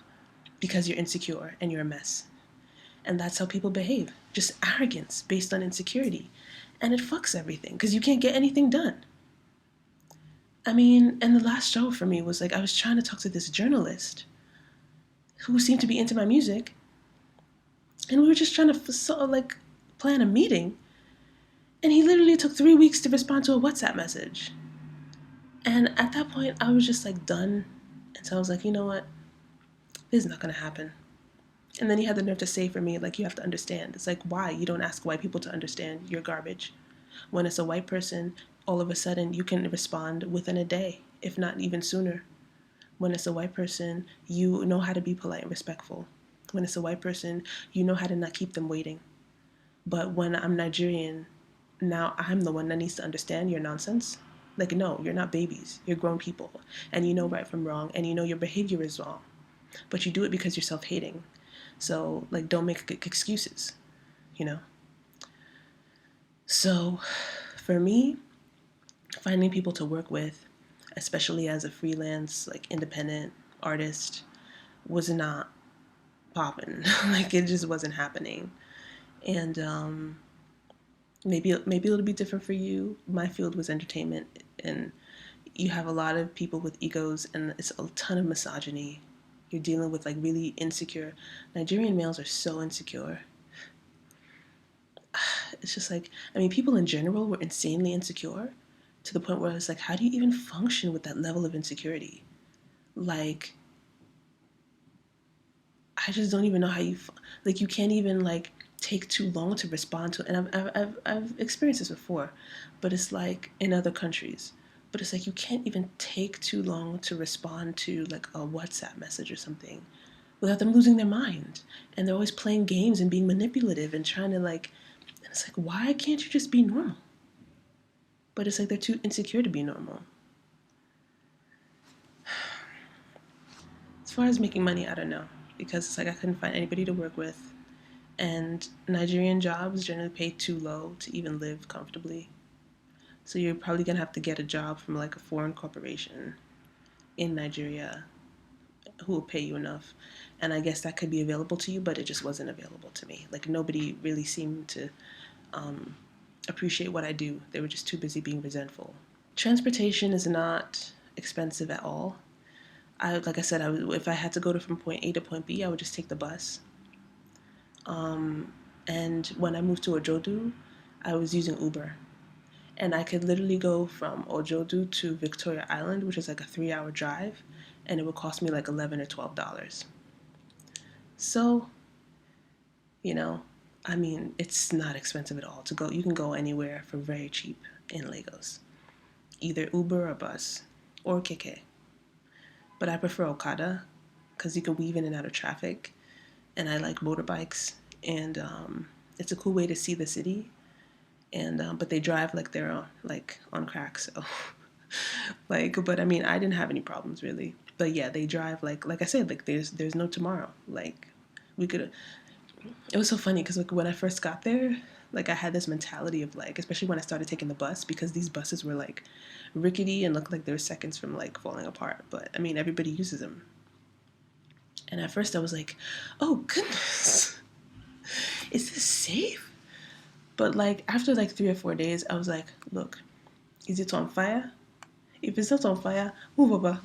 because you're insecure and you're a mess. And that's how people behave. Just arrogance based on insecurity. And it fucks everything because you can't get anything done. I mean, and the last show for me was like I was trying to talk to this journalist who seemed to be into my music, and we were just trying to sort of like plan a meeting, and he literally took 3 weeks to respond to a WhatsApp message. And at that point, I was just like done. And so I was like, you know what? This is not gonna happen. And then he had the nerve to say for me, like, you have to understand. It's like, why? You don't ask white people to understand you're garbage. When it's a white person, all of a sudden you can respond within a day, if not even sooner. When it's a white person, you know how to be polite and respectful. When it's a white person, you know how to not keep them waiting. But when I'm Nigerian, now I'm the one that needs to understand your nonsense. Like, no, you're not babies. You're grown people. And you know right from wrong, and you know your behavior is wrong. But you do it because you're self-hating. So, like, don't make excuses, you know? So, for me, finding people to work with, especially as a freelance, like, independent artist, was not popping. Like, it just wasn't happening. And maybe it'll be different for you. My field was entertainment, and you have a lot of people with egos, and it's a ton of misogyny. You're dealing with like really insecure. Nigerian males are so insecure. It's just like, I mean, people in general were insanely insecure to the point where it's like, how do you even function with that level of insecurity? Like, I just don't even know how you, like, you can't even like take too long to respond to it. And I've experienced this before, but it's like in other countries. But it's like you can't even take too long to respond to like a WhatsApp message or something without them losing their mind. And they're always playing games and being manipulative and trying to like, and it's like, why can't you just be normal? But it's like they're too insecure to be normal. As far as making money, I don't know. Because it's like I couldn't find anybody to work with. And Nigerian jobs generally pay too low to even live comfortably. So you're probably gonna have to get a job from like a foreign corporation in Nigeria who will pay you enough. And I guess that could be available to you, but it just wasn't available to me. Like nobody really seemed to appreciate what I do. They were just too busy being resentful. Transportation is not expensive at all. Like I said, if I had to go from point A to point B, I would just take the bus. And when I moved to Ojodu, I was using Uber. And I could literally go from Ojodu to Victoria Island, which is like a 3-hour drive, and it would cost me like $11 or $12. So, you know, I mean, it's not expensive at all to go. You can go anywhere for very cheap in Lagos, either Uber or bus or keke. But I prefer Okada because you can weave in and out of traffic, and I like motorbikes, and it's a cool way to see the city. And but they drive like they're on crack, so like, but I mean, I didn't have any problems really. But yeah, they drive like I said, like there's no tomorrow. Like we could. It was so funny because like when I first got there, like I had this mentality of like, especially when I started taking the bus, because these buses were like rickety and looked like they were seconds from like falling apart. But I mean, everybody uses them. And at first I was like, oh goodness, is this safe? But like after like 3 or 4 days, I was like, look, is it on fire? If it's not on fire, move over.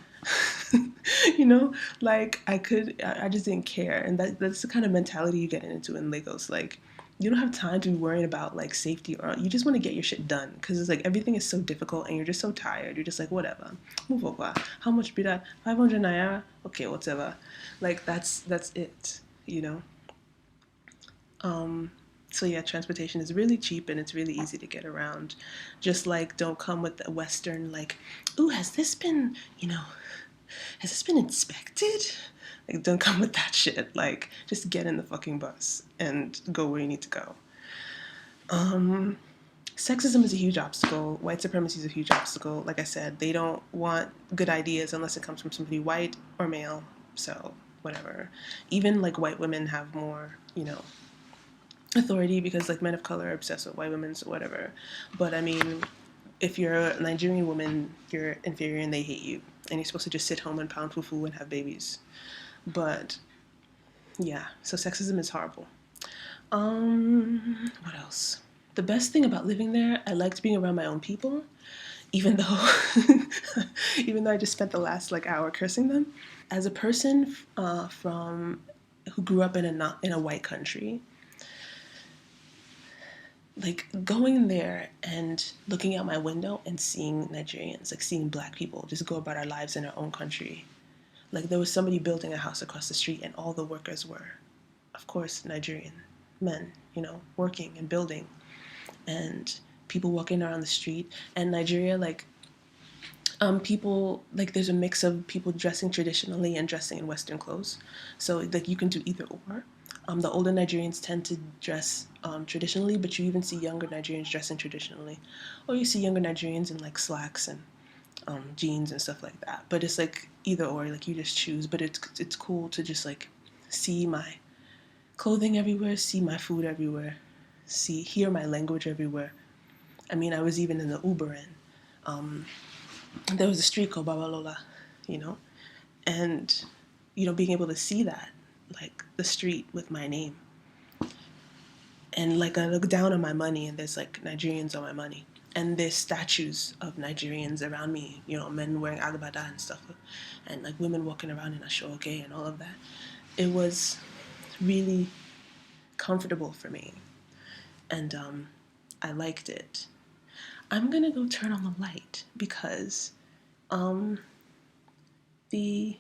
You know, like I just didn't care. And that's the kind of mentality you get into in Lagos. Like you don't have time to be worrying about like safety, or you just want to get your shit done because it's like everything is so difficult and you're just so tired. You're just like, whatever, move over. How much be that? 500 naira? Okay, whatever. Like that's it, you know. So yeah, transportation is really cheap and it's really easy to get around. Just like don't come with the Western like, ooh, has this been, has this been inspected? Like, don't come with that shit. Like, just get in the fucking bus and go where you need to go. Sexism is a huge obstacle. White supremacy is a huge obstacle. Like I said, they don't want good ideas unless it comes from somebody white or male. So, whatever. Even like white women have more, authority because like men of color are obsessed with white women, so whatever. But I mean, if you're a Nigerian woman, you're inferior and they hate you. And you're supposed to just sit home and pound fufu and have babies. But yeah, so sexism is horrible. What else? The best thing about living there, I liked being around my own people, even though, even though I just spent the last like hour cursing them. As a person from who grew up in a not in a white country, like going there and looking out my window and seeing Nigerians, like seeing black people just go about our lives in our own country. Like there was somebody building a house across the street and all the workers were, of course, Nigerian men, working and building, and people walking around the street. And Nigeria, like, people, like, there's a mix of people dressing traditionally and dressing in Western clothes. So, like, you can do either or. The older Nigerians tend to dress traditionally, but you even see younger Nigerians dressing traditionally. Or you see younger Nigerians in, like, slacks and jeans and stuff like that. But it's, like, either or, like, you just choose. But it's cool to just, like, see my clothing everywhere, see my food everywhere, hear my language everywhere. I mean, I was even in the Uber and there was a street called Babalola, you know, and being able to see that, like the street with my name, and like I look down on my money and there's like Nigerians on my money, and there's statues of Nigerians around me, men wearing agbada and stuff, and like women walking around in ashoke and all of that. It was really comfortable for me, and I liked it. I'm gonna go turn on the light because the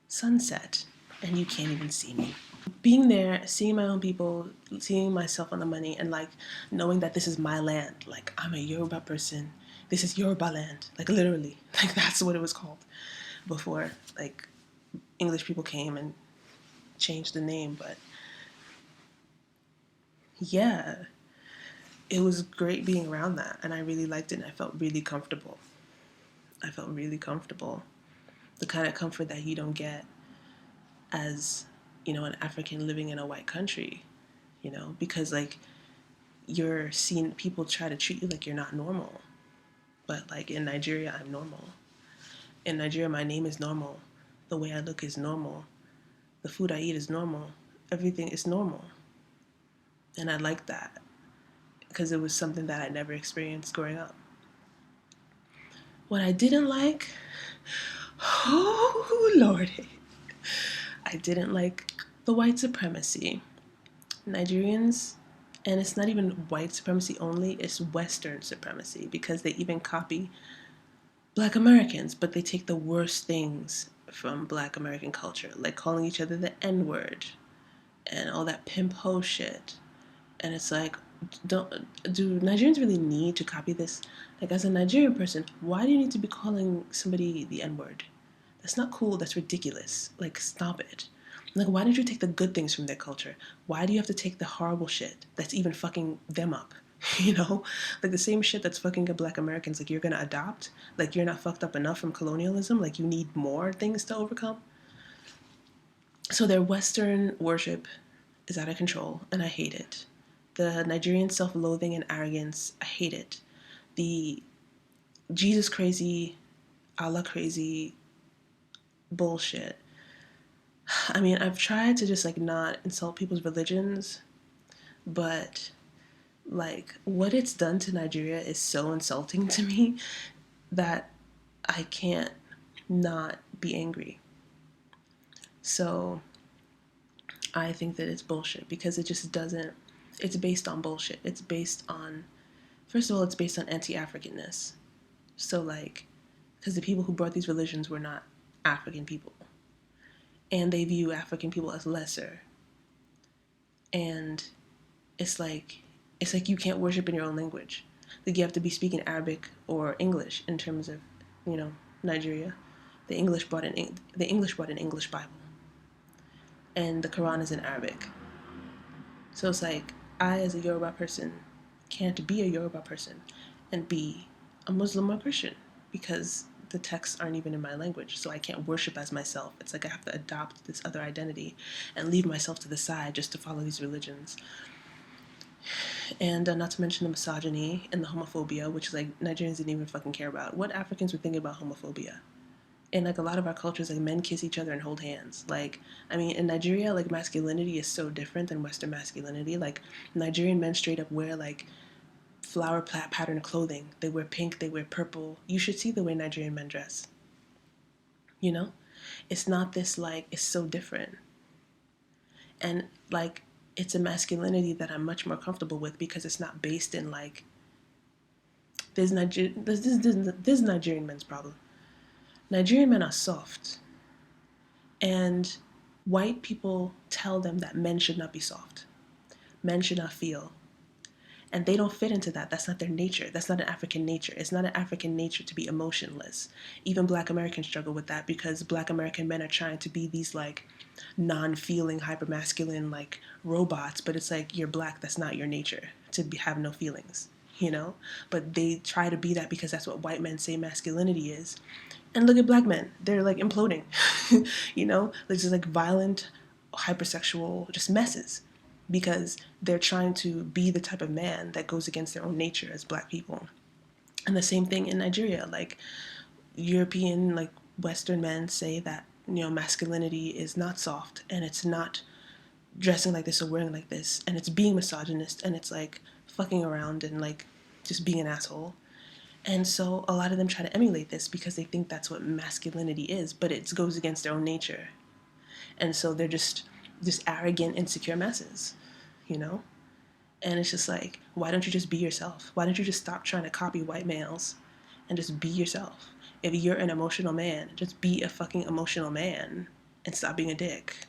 sunset and you can't even see me. Being there, seeing my own people, seeing myself on the money, and like knowing that this is my land. Like I'm a Yoruba person. This is Yoruba land. Like literally, like that's what it was called before like English people came and changed the name. But yeah, it was great being around that, and I really liked it, and I felt really comfortable. I felt really comfortable. The kind of comfort that you don't get as, an African living in a white country, because like you're seeing people try to treat you like you're not normal. But like in Nigeria, I'm normal. In Nigeria, my name is normal. The way I look is normal. The food I eat is normal. Everything is normal. And I like that because it was something that I never experienced growing up. What I didn't like, oh lordy, I didn't like the white supremacy. Nigerians, and it's not even white supremacy only, it's Western supremacy because they even copy Black Americans, but they take the worst things from Black American culture, like calling each other the N-word and all that pimp ho shit. And it's like, do Nigerians really need to copy this? Like, as a Nigerian person, why do you need to be calling somebody the N-word? That's not cool. That's ridiculous. Like, stop it. Like, why did you take the good things from their culture? Why do you have to take the horrible shit that's even fucking them up? Like the same shit that's fucking up Black Americans, like you're gonna adopt? Like you're not fucked up enough from colonialism? Like you need more things to overcome? So their Western worship is out of control, and I hate it. The Nigerian self-loathing and arrogance, I hate it. The Jesus crazy, Allah crazy bullshit. I mean, I've tried to just like not insult people's religions, but like what it's done to Nigeria is so insulting to me that I can't not be angry. So I think that it's bullshit because it just doesn't, It's based on bullshit. It's based on, first of all, it's based on anti-Africanness. So like, because the people who brought these religions were not African people, and they view African people as lesser. And it's like you can't worship in your own language. Like you have to be speaking Arabic or English in terms of, Nigeria. The English brought an English Bible, and the Quran is in Arabic. So it's like I, as a Yoruba person, can't be a Yoruba person and be a Muslim or Christian because the texts aren't even in my language. So I can't worship as myself. It's like I have to adopt this other identity and leave myself to the side just to follow these religions. And not to mention the misogyny and the homophobia, which is like Nigerians didn't even fucking care about. What Africans would think about homophobia? In like a lot of our cultures, like men kiss each other and hold hands. Like, I mean, in Nigeria, like masculinity is so different than Western masculinity. Like Nigerian men straight up wear like flower pattern clothing. They wear pink, they wear purple. You should see the way Nigerian men dress. You know? It's not this like, it's so different. And like, it's a masculinity that I'm much more comfortable with because it's not based in like, this is Nigerian men's problem. Nigerian men are soft, and white people tell them that men should not be soft. Men should not feel. And they don't fit into that. That's not their nature. That's not an African nature. It's not an African nature to be emotionless. Even Black Americans struggle with that because Black American men are trying to be these like non-feeling, hyper-masculine like robots, but it's like you're Black, that's not your nature to have no feelings, But they try to be that because that's what white men say masculinity is. And look at Black men. They're like imploding, They're just like violent, hypersexual, just messes because they're trying to be the type of man that goes against their own nature as Black people. And the same thing in Nigeria. Like European, like Western men say that, masculinity is not soft and it's not dressing like this or wearing like this. And it's being misogynist and it's like fucking around and like just being an asshole. And so a lot of them try to emulate this because they think that's what masculinity is, but it goes against their own nature. And so they're just arrogant, insecure messes, And it's just like, why don't you just be yourself? Why don't you just stop trying to copy white males and just be yourself? If you're an emotional man, just be a fucking emotional man and stop being a dick,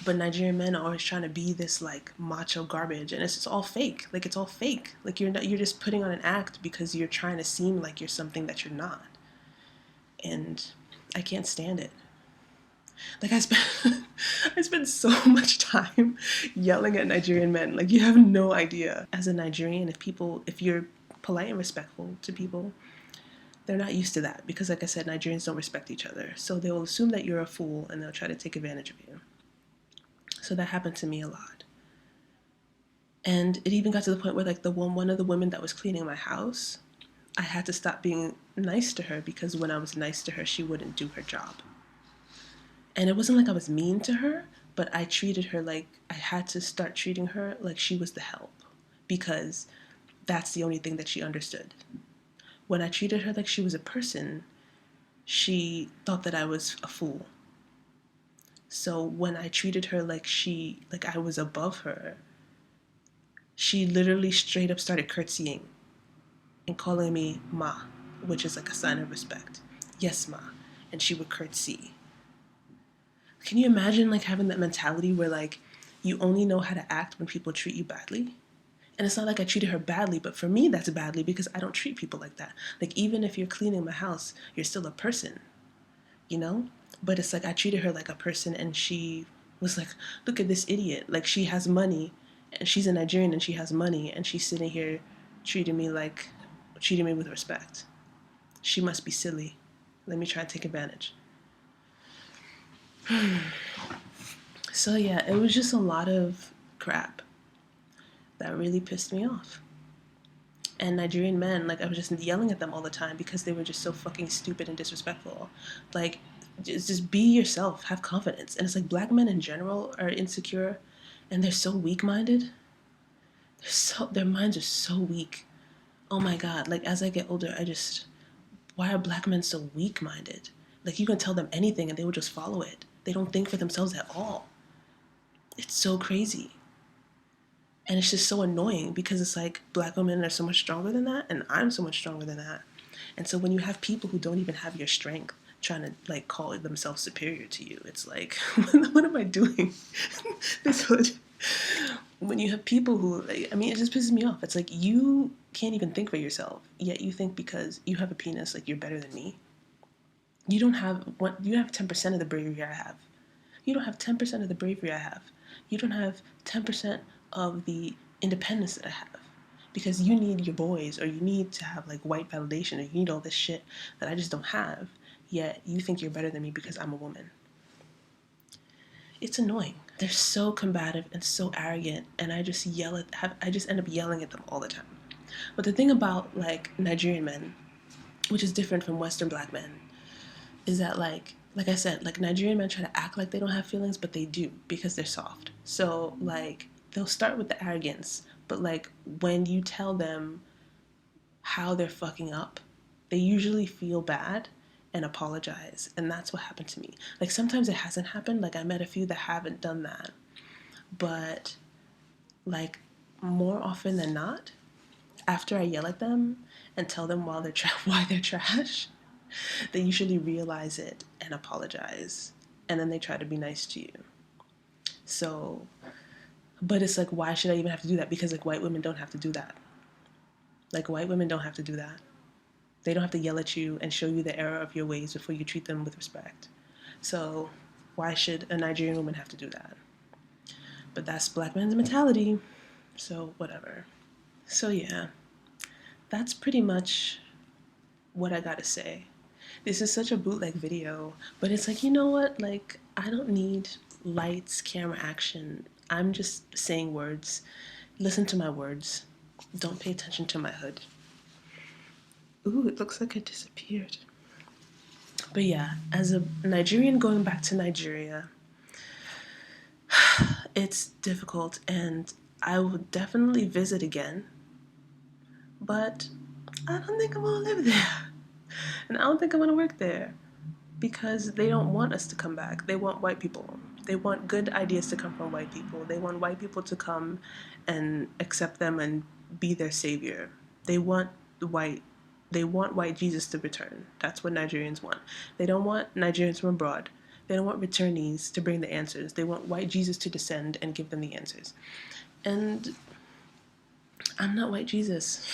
But Nigerian men are always trying to be this like macho garbage, and it's just all fake. Like it's all fake. Like you're just putting on an act because you're trying to seem like you're something that you're not. And I can't stand it. Like I spend so much time yelling at Nigerian men. Like you have no idea. As a Nigerian, if you're polite and respectful to people, they're not used to that because like I said, Nigerians don't respect each other. So they will assume that you're a fool and they'll try to take advantage of you. So that happened to me a lot. And it even got to the point where like one of the women that was cleaning my house, I had to stop being nice to her because when I was nice to her, she wouldn't do her job. And it wasn't like I was mean to her, but I treated her like I had to start treating her like she was the help because that's the only thing that she understood. When I treated her like she was a person, she thought that I was a fool. So when I treated her like I was above her, she literally straight up started curtsying and calling me ma, which is like a sign of respect. Yes, ma. And she would curtsy. Can you imagine like having that mentality where like you only know how to act when people treat you badly? And it's not like I treated her badly, but for me that's badly because I don't treat people like that. Like even if you're cleaning my house, you're still a person, But it's like I treated her like a person and she was like, look at this idiot. Like she has money and she's a Nigerian and she has money and she's sitting here treating me with respect. She must be silly. Let me try and take advantage. So yeah, it was just a lot of crap that really pissed me off. And Nigerian men, like I was just yelling at them all the time because they were just so fucking stupid and disrespectful. Like, just be yourself, have confidence. And it's like Black men in general are insecure and they're so weak-minded. Their minds are so weak. Oh my God, like as I get older, why are Black men so weak-minded? Like you can tell them anything and they will just follow it. They don't think for themselves at all. It's so crazy. And it's just so annoying because it's like black women are so much stronger than that, and I'm so much stronger than that. And so when you have people who don't even have your strength trying to like call themselves superior to you, it's like, what am I doing? This hood. When you have people who, like, I mean, it just pisses me off. It's like you can't even think for yourself, yet you think because you have a penis, like you're better than me. You don't have what you have 10% of the bravery I have. You don't have 10% of the bravery I have. You don't have 10% of the independence that I have. Because you need your boys, or you need to have like white validation, or you need all this shit that I just don't have. Yet you think you're better than me because I'm a woman. It's annoying. They're so combative and so arrogant, and I just I just end up yelling at them all the time. But the thing about like Nigerian men, which is different from Western black men, is that like I said, like Nigerian men try to act like they don't have feelings, but they do because they're soft. So like they'll start with the arrogance, but like when you tell them how they're fucking up, they usually feel bad and apologize. And that's what happened to me. Like sometimes it hasn't happened. Like I met a few that haven't done that. But like more often than not, after I yell at them and tell them why they're trash, they usually realize it and apologize. And then they try to be nice to you. So, but it's like, why should I even have to do that? Because like white women don't have to do that. Like white women don't have to do that. They don't have to yell at you and show you the error of your ways before you treat them with respect. So why should a Nigerian woman have to do that? But that's black men's mentality. So whatever. So yeah, that's pretty much what I gotta say. This is such a bootleg video, but it's like, you know what? Like, I don't need lights, camera, action. I'm just saying words. Listen to my words. Don't pay attention to my hood. Ooh, it looks like it disappeared. But yeah, as a Nigerian going back to Nigeria, it's difficult, and I will definitely visit again, but I don't think I'm gonna live there. And I don't think I'm gonna work there because they don't want us to come back. They want white people. They want good ideas to come from white people. They want white people to come and accept them and be their savior. They want white Jesus to return. That's what Nigerians want. They don't want Nigerians from abroad. They don't want returnees to bring the answers. They want white Jesus to descend and give them the answers. And I'm not white Jesus.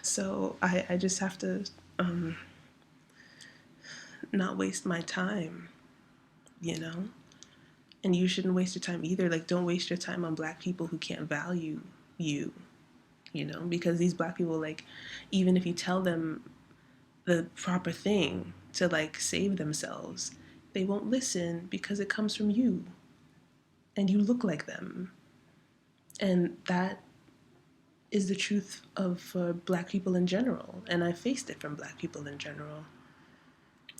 So I just have to not waste my time, you know? And you shouldn't waste your time either. Like, don't waste your time on black people who can't value you, you know? Because these black people, like, even if you tell them the proper thing to, like, save themselves, they won't listen because it comes from you. And you look like them. And that is the truth of black people in general. And I faced it from black people in general.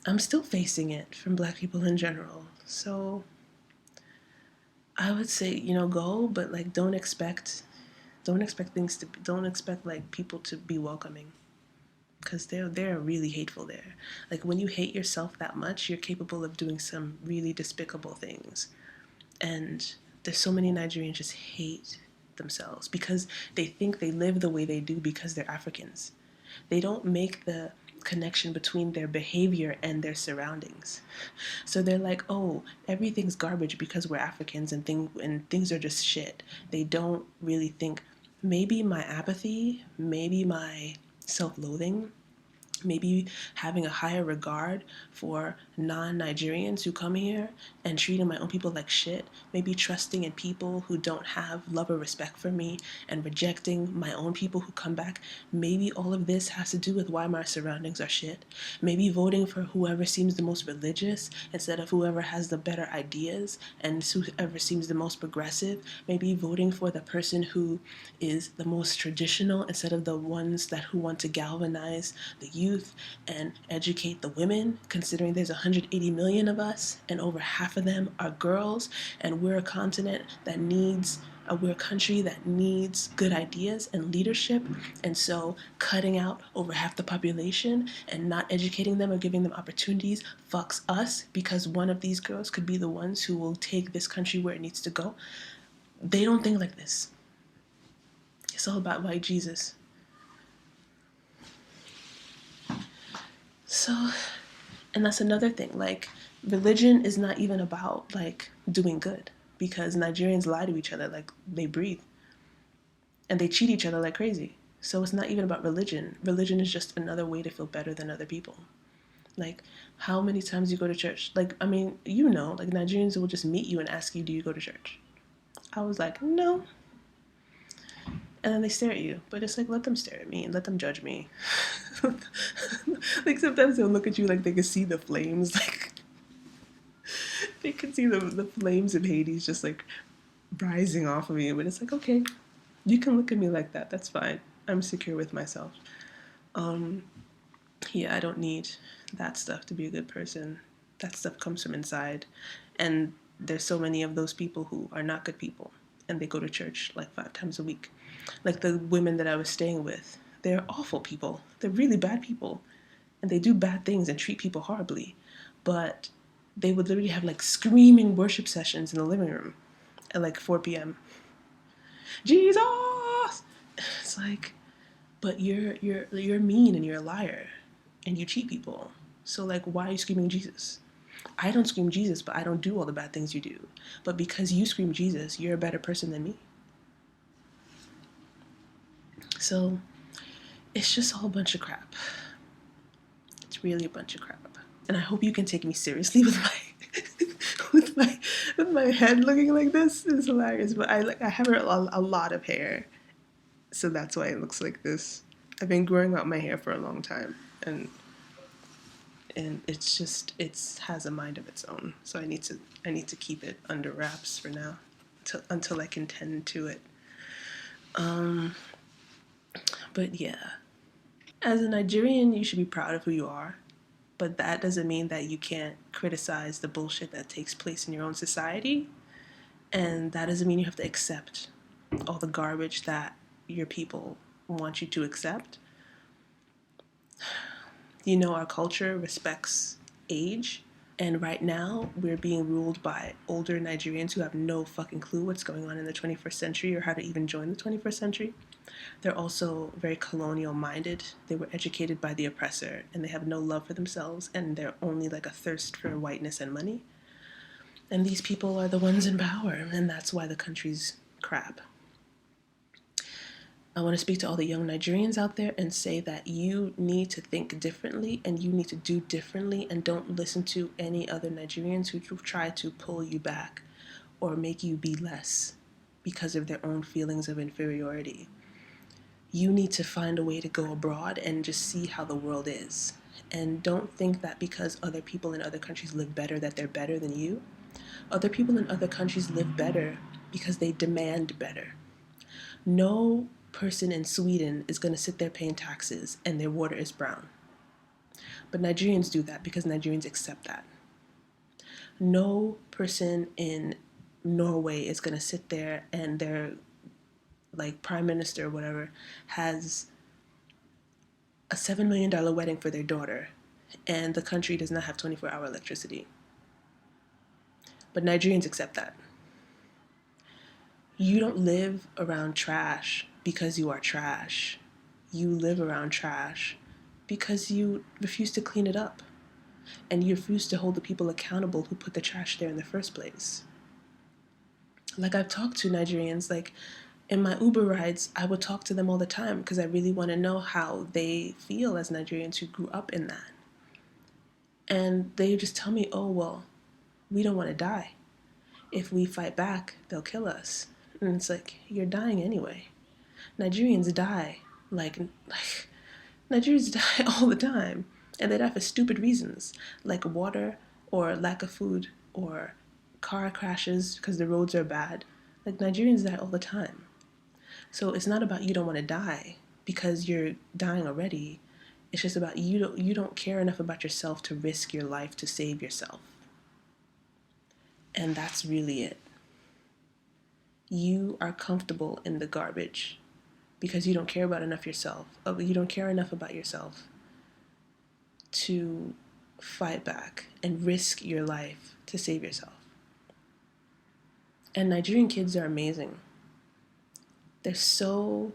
I'm still facing it from black people in general. So I would say, you know, go, but like don't expect like people to be welcoming, because they're really hateful there. Like when you hate yourself that much, you're capable of doing some really despicable things. And there's so many Nigerians just hate themselves because they think they live the way they do because they're Africans. They don't make the connection between their behavior and their surroundings. So they're like, oh, everything's garbage because we're Africans and things are just shit. They don't really think maybe my apathy, maybe my self-loathing, maybe having a higher regard for non-Nigerians who come here and treating my own people like shit, maybe trusting in people who don't have love or respect for me and rejecting my own people who come back, maybe all of this has to do with why my surroundings are shit. Maybe voting for whoever seems the most religious instead of whoever has the better ideas and whoever seems the most progressive, maybe voting for the person who is the most traditional instead of the ones who want to galvanize the youth and educate the women, considering there's 180 million of us and over half of them are girls, and we're a continent that needs We're a country that needs good ideas and leadership, and so cutting out over half the population and not educating them or giving them opportunities fucks us, because one of these girls could be the ones who will take this country where it needs to go. They don't think like this. It's all about white Jesus. So, and that's another thing. Like, religion is not even about like doing good, because Nigerians lie to each other like they breathe, and they cheat each other like crazy. So it's not even about religion. Religion is just another way to feel better than other people. Like, how many times you go to church? Like, I mean, you know, like Nigerians will just meet you and ask you, do you go to church? I was like, no. And then they stare at you. But it's like, let them stare at me and let them judge me. Like, sometimes they'll look at you like they can see the flames. Like, they can see the flames of Hades just like rising off of you. But it's like, okay, you can look at me like that. That's fine. I'm secure with myself. Yeah, I don't need that stuff to be a good person. That stuff comes from inside. And there's so many of those people who are not good people, and they go to church like 5 times a week. Like the women that I was staying with, they're awful people. They're really bad people. And they do bad things and treat people horribly. But they would literally have like screaming worship sessions in the living room at like 4 p.m. Jesus! It's like, but you're mean and you're a liar and you cheat people. So like, why are you screaming Jesus? I don't scream Jesus, but I don't do all the bad things you do. But because you scream Jesus, you're a better person than me. So it's just all a bunch of crap. It's really a bunch of crap. And I hope you can take me seriously with my with my head looking like this. It's hilarious. But I have a lot of hair, so that's why it looks like this. I've been growing out my hair for a long time, and it's just has a mind of its own. So I need to keep it under wraps for now, until I can tend to it. But yeah, as a Nigerian, you should be proud of who you are, but that doesn't mean that you can't criticize the bullshit that takes place in your own society, and that doesn't mean you have to accept all the garbage that your people want you to accept. You know, our culture respects age, and right now we're being ruled by older Nigerians who have no fucking clue what's going on in the 21st century or how to even join the 21st century. They're also very colonial minded. They were educated by the oppressor, and they have no love for themselves, and they're only like a thirst for whiteness and money. And these people are the ones in power, and that's why the country's crap. I want to speak to all the young Nigerians out there and say that you need to think differently and you need to do differently, and don't listen to any other Nigerians who try to pull you back or make you be less because of their own feelings of inferiority. You need to find a way to go abroad and just see how the world is. And don't think that because other people in other countries live better that they're better than you. Other people in other countries live better because they demand better. No person in Sweden is going to sit there paying taxes and their water is brown. But Nigerians do that because Nigerians accept that. No person in Norway is going to sit there and their like prime minister or whatever has a $7 million wedding for their daughter and the country does not have 24-hour electricity. But Nigerians accept that. You don't live around trash because you are trash. You live around trash because you refuse to clean it up. And you refuse to hold the people accountable who put the trash there in the first place. Like, I've talked to Nigerians, like, in my Uber rides, I would talk to them all the time because I really want to know how they feel as Nigerians who grew up in that. And they just tell me, oh, well, we don't want to die. If we fight back, they'll kill us. And it's like, you're dying anyway. Nigerians die like Nigerians die all the time. And they die for stupid reasons, like water or lack of food or car crashes because the roads are bad. Like, Nigerians die all the time. So it's not about you don't want to die because you're dying already. It's just about you don't care enough about yourself to risk your life to save yourself. And that's really it. You are comfortable in the garbage because you don't care about enough yourself. You don't care enough about yourself to fight back and risk your life to save yourself. And Nigerian kids are amazing. They're so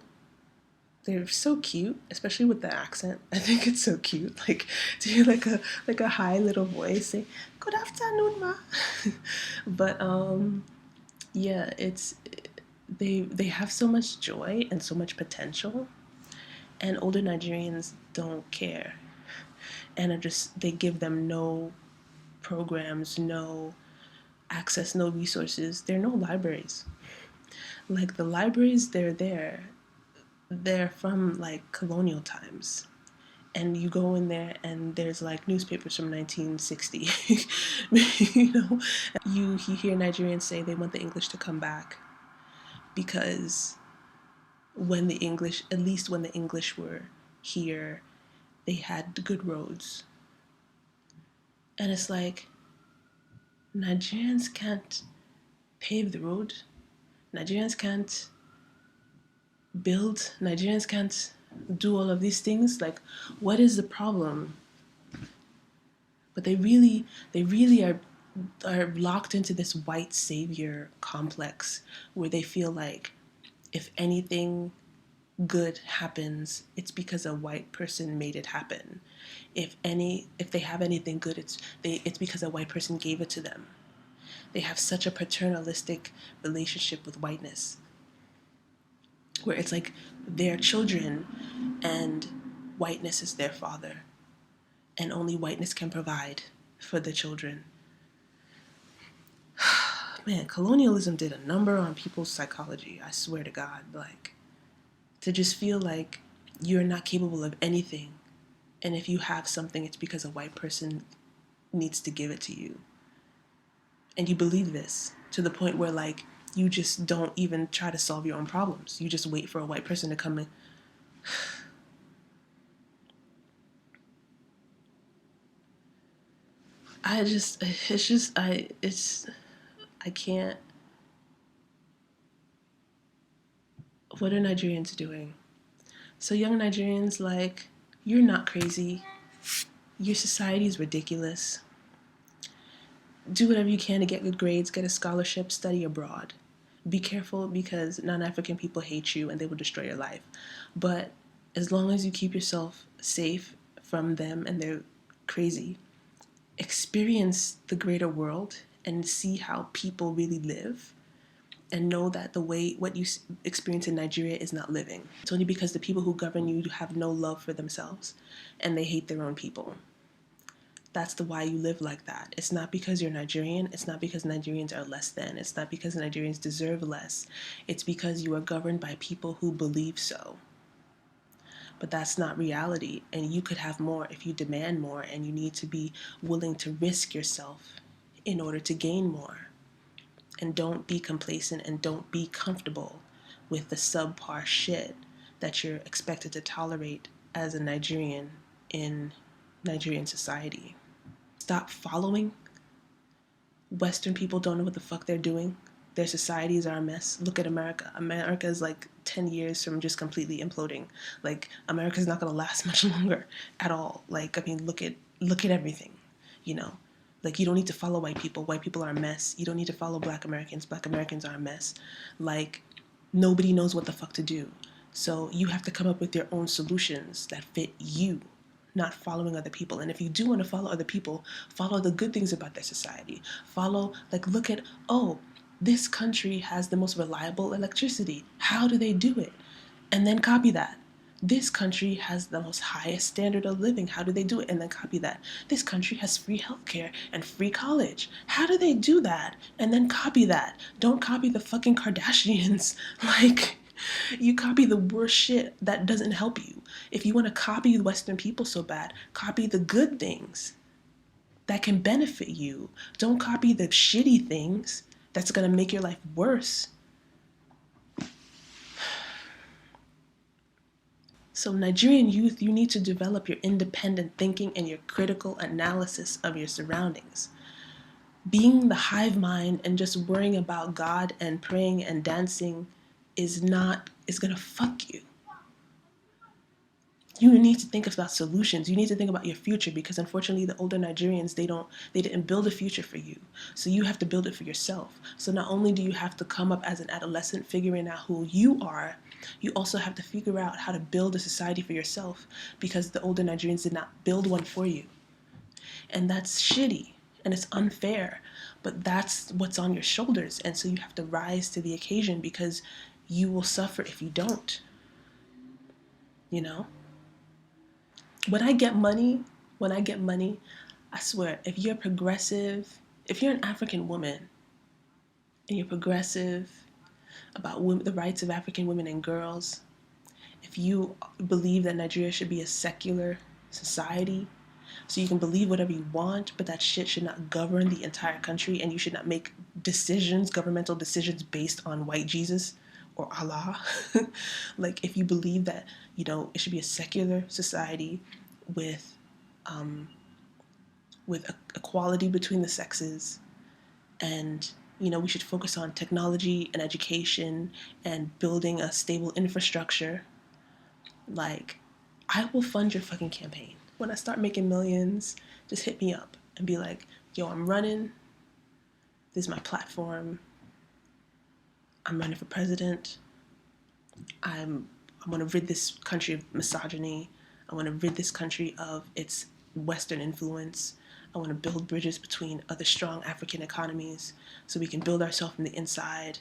cute, especially with the accent. I think it's so cute. Like to hear like a high little voice say, "Good afternoon, ma." But yeah, they have so much joy and so much potential, and older Nigerians don't care, and they give them no programs, no access, no resources. There are no libraries. Like the libraries, they're from like colonial times, and you go in there and there's like newspapers from 1960. You know, you hear Nigerians say they want the English to come back because when the English, at least when the English were here, they had good roads. And it's like, Nigerians can't pave the road. Nigerians can't build. Nigerians can't do all of these things. Like, what is the problem? But they really are locked into this white savior complex where they feel like if anything good happens, it's because a white person made it happen. If they have anything good, it's because a white person gave it to them. They have such a paternalistic relationship with whiteness, where it's like they're children and whiteness is their father, and only whiteness can provide for the children. Man, colonialism did a number on people's psychology, I swear to God. Like, to just feel like you're not capable of anything, and if you have something, it's because a white person needs to give it to you. And you believe this to the point where, like, you just don't even try to solve your own problems. You just wait for a white person to come in. I can't. What are Nigerians doing? So, young Nigerians, like, you're not crazy. Your society is ridiculous. Do whatever you can to get good grades, get a scholarship, study abroad. Be careful because non-African people hate you and they will destroy your life. But as long as you keep yourself safe from them and they're crazy, experience the greater world and see how people really live, and know that what you experience in Nigeria is not living. It's only because the people who govern you have no love for themselves and they hate their own people. That's why you live like that. It's not because you're Nigerian. It's not because Nigerians are less than. It's not because Nigerians deserve less. It's because you are governed by people who believe so. But that's not reality, and you could have more if you demand more, and you need to be willing to risk yourself in order to gain more. And don't be complacent and don't be comfortable with the subpar shit that you're expected to tolerate as a Nigerian in Nigerian society. Stop following. Western people don't know what the fuck they're doing. Their societies are a mess. Look at America. America is like 10 years from just completely imploding. Like, America's not going to last much longer at all. Like, I mean, look at everything, you know? Like, you don't need to follow white people. White people are a mess. You don't need to follow black Americans. Black Americans are a mess. Like, nobody knows what the fuck to do. So you have to come up with your own solutions that fit you, not following other people. And if you do want to follow other people, follow the good things about their society. Follow, like, look at, oh, this country has the most reliable electricity. How do they do it? And then copy that. This country has the most highest standard of living. How do they do it? And then copy that. This country has free healthcare and free college. How do they do that? And then copy that. Don't copy the fucking Kardashians. Like, you copy the worst shit that doesn't help you. If you want to copy Western people so bad, copy the good things that can benefit you. Don't copy the shitty things that's going to make your life worse. So, Nigerian youth, you need to develop your independent thinking and your critical analysis of your surroundings. Being the hive mind and just worrying about God and praying and dancing is gonna fuck you. You need to think about solutions. You need to think about your future, because unfortunately the older Nigerians, they didn't build a future for you. So you have to build it for yourself. So not only do you have to come up as an adolescent figuring out who you are, you also have to figure out how to build a society for yourself, because the older Nigerians did not build one for you. And that's shitty and it's unfair, but that's what's on your shoulders. And so you have to rise to the occasion, because you will suffer if you don't. You know? When I get money, I swear, if you're progressive, if you're an African woman and you're progressive about the rights of African women and girls, if you believe that Nigeria should be a secular society, so you can believe whatever you want, but that shit should not govern the entire country, and you should not make governmental decisions based on white Jesus or Allah. Like, if you believe that, it should be a secular society with equality between the sexes, and we should focus on technology and education and building a stable infrastructure, like, I will fund your fucking campaign. When I start making millions, just hit me up and be like, yo, I'm running. This is my platform. I'm running for president. I want to rid this country of misogyny. I want to rid this country of its Western influence. I want to build bridges between other strong African economies so we can build ourselves from the inside.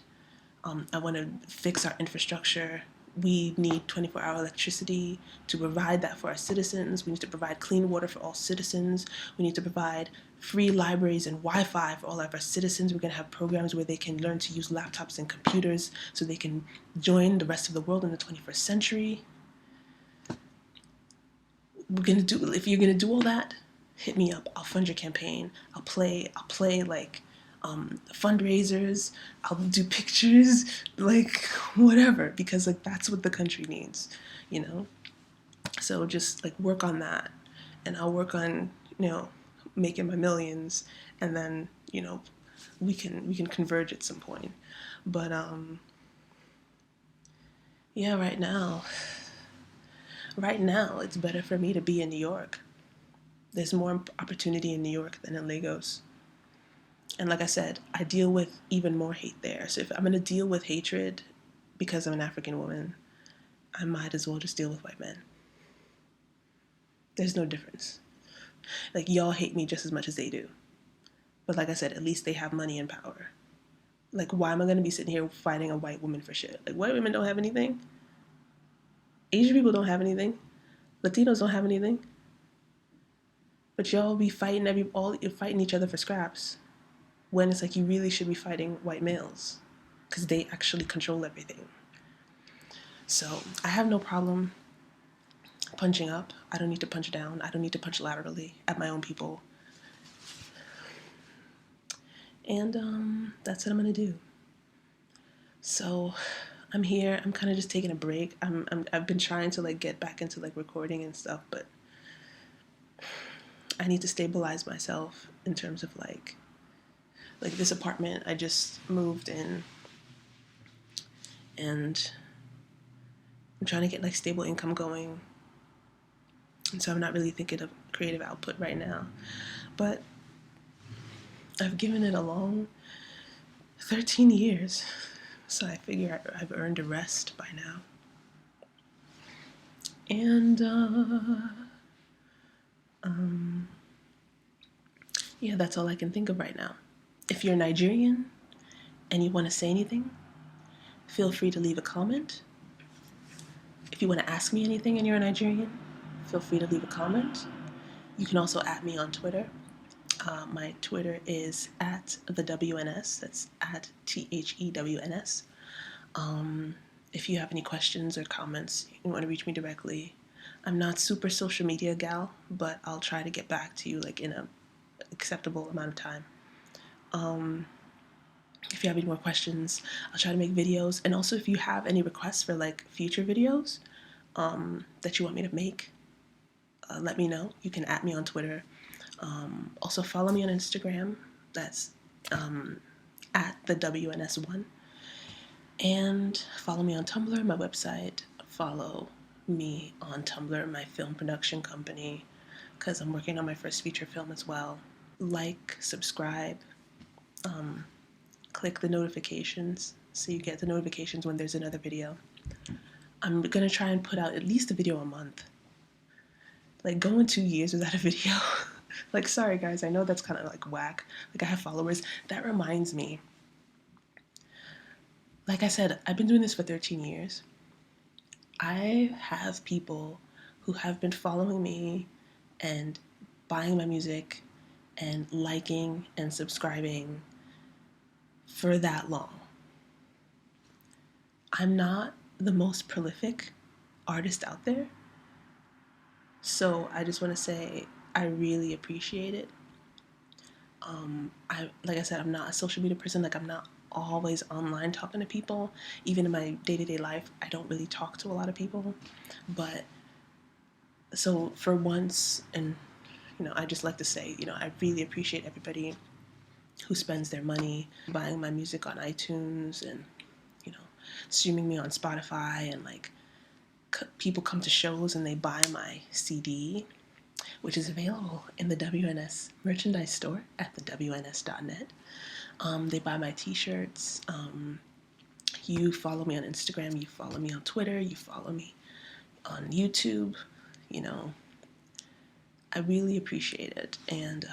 I want to fix our infrastructure. We need 24-hour electricity to provide that for our citizens. We need to provide clean water for all citizens. We need to provide free libraries and Wi-Fi for all of our citizens. We're going to have programs where they can learn to use laptops and computers so they can join the rest of the world in the 21st century. If you're going to do all that, hit me up. I'll fund your campaign. I'll play like fundraisers. I'll do pictures, like whatever, because like that's what the country needs, So just like work on that, and I'll work on making my millions, and then we can converge at some point. But yeah, right now it's better for me to be in New York. There's more opportunity in New York than in Lagos. And like I said, I deal with even more hate there. So if I'm going to deal with hatred because I'm an African woman, I might as well just deal with white men. There's no difference. Like, y'all hate me just as much as they do. But like I said, at least they have money and power. Like, why am I going to be sitting here fighting a white woman for shit? Like, white women don't have anything. Asian people don't have anything. Latinos don't have anything. But y'all be fighting fighting each other for scraps, when it's like you really should be fighting white males, because they actually control everything. So I have no problem punching up. I don't need to punch down. I don't need to punch laterally at my own people. And that's what I'm gonna do. So I'm here. I'm kind of just taking a break. I've been trying to like get back into like recording and stuff, but I need to stabilize myself in terms of like this apartment I just moved in, and I'm trying to get like stable income going, and so I'm not really thinking of creative output right now, but I've given it a long 13 years, so I figure I've earned a rest by now. And yeah, that's all I can think of right now. If you're Nigerian and you want to say anything, feel free to leave a comment. If you want to ask me anything and you're a Nigerian, feel free to leave a comment. You can also @ me on Twitter. My Twitter is @theWNS. That's @THEWNS. If you have any questions or comments, you want to reach me directly. I'm not super social media gal, but I'll try to get back to you like in a acceptable amount of time. If you have any more questions, I'll try to make videos. And also, if you have any requests for like future videos that you want me to make, let me know. You can @ me on Twitter. Also follow me on Instagram. That's at the WNS1. And follow me on Tumblr, my website. Follow me on Tumblr, my film production company, because I'm working on my first feature film as well. Like, subscribe, click the notifications so you get the notifications when there's another video. I'm gonna try and put out at least a video a month. Like, going 2 years without a video. Like, sorry guys, I know that's kind of like whack. Like, I have followers. That reminds me. Like I said, I've been doing this for 13 years. I have people who have been following me and buying my music and liking and subscribing for that long. I'm not the most prolific artist out there, so I just want to say I really appreciate it. Like I said, I'm not a social media person. Like, I'm not always online talking to people. Even in my day-to-day life, I don't really talk to a lot of people. But so for once, and I just like to say, I really appreciate everybody who spends their money buying my music on iTunes and streaming me on Spotify, and like people come to shows and they buy my CD, which is available in the WNS merchandise store at theWNS.net. They buy my t-shirts. You follow me on Instagram, you follow me on Twitter, you follow me on YouTube. I really appreciate it. And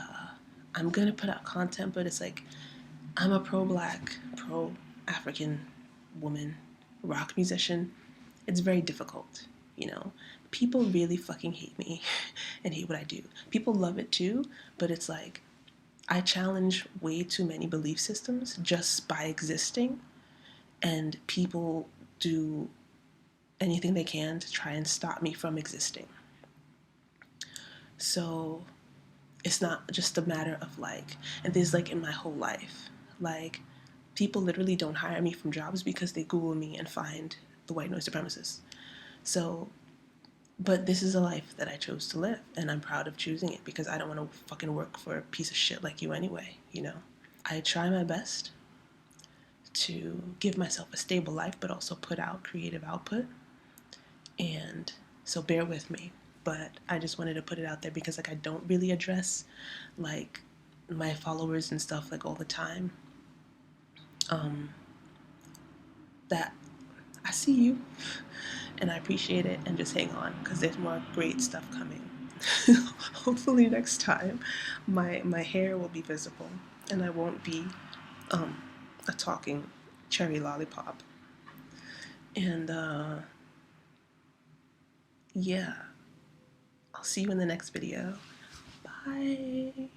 I'm going to put out content, but it's like, I'm a pro-Black, pro-African woman, rock musician. It's very difficult, People really fucking hate me and hate what I do. People love it too, but it's like, I challenge way too many belief systems just by existing, and people do anything they can to try and stop me from existing. So it's not just a matter of like, and this is like in my whole life, like people literally don't hire me from jobs because they Google me and find the white noise supremacists. So, but this is a life that I chose to live, and I'm proud of choosing it because I don't want to fucking work for a piece of shit like you anyway, I try my best to give myself a stable life, but also put out creative output. And so bear with me. But I just wanted to put it out there because like I don't really address like my followers and stuff like all the time. That I see you and I appreciate it, and just hang on because there's more great stuff coming. Hopefully next time my hair will be visible and I won't be a talking cherry lollipop. And yeah, I'll see you in the next video. Bye.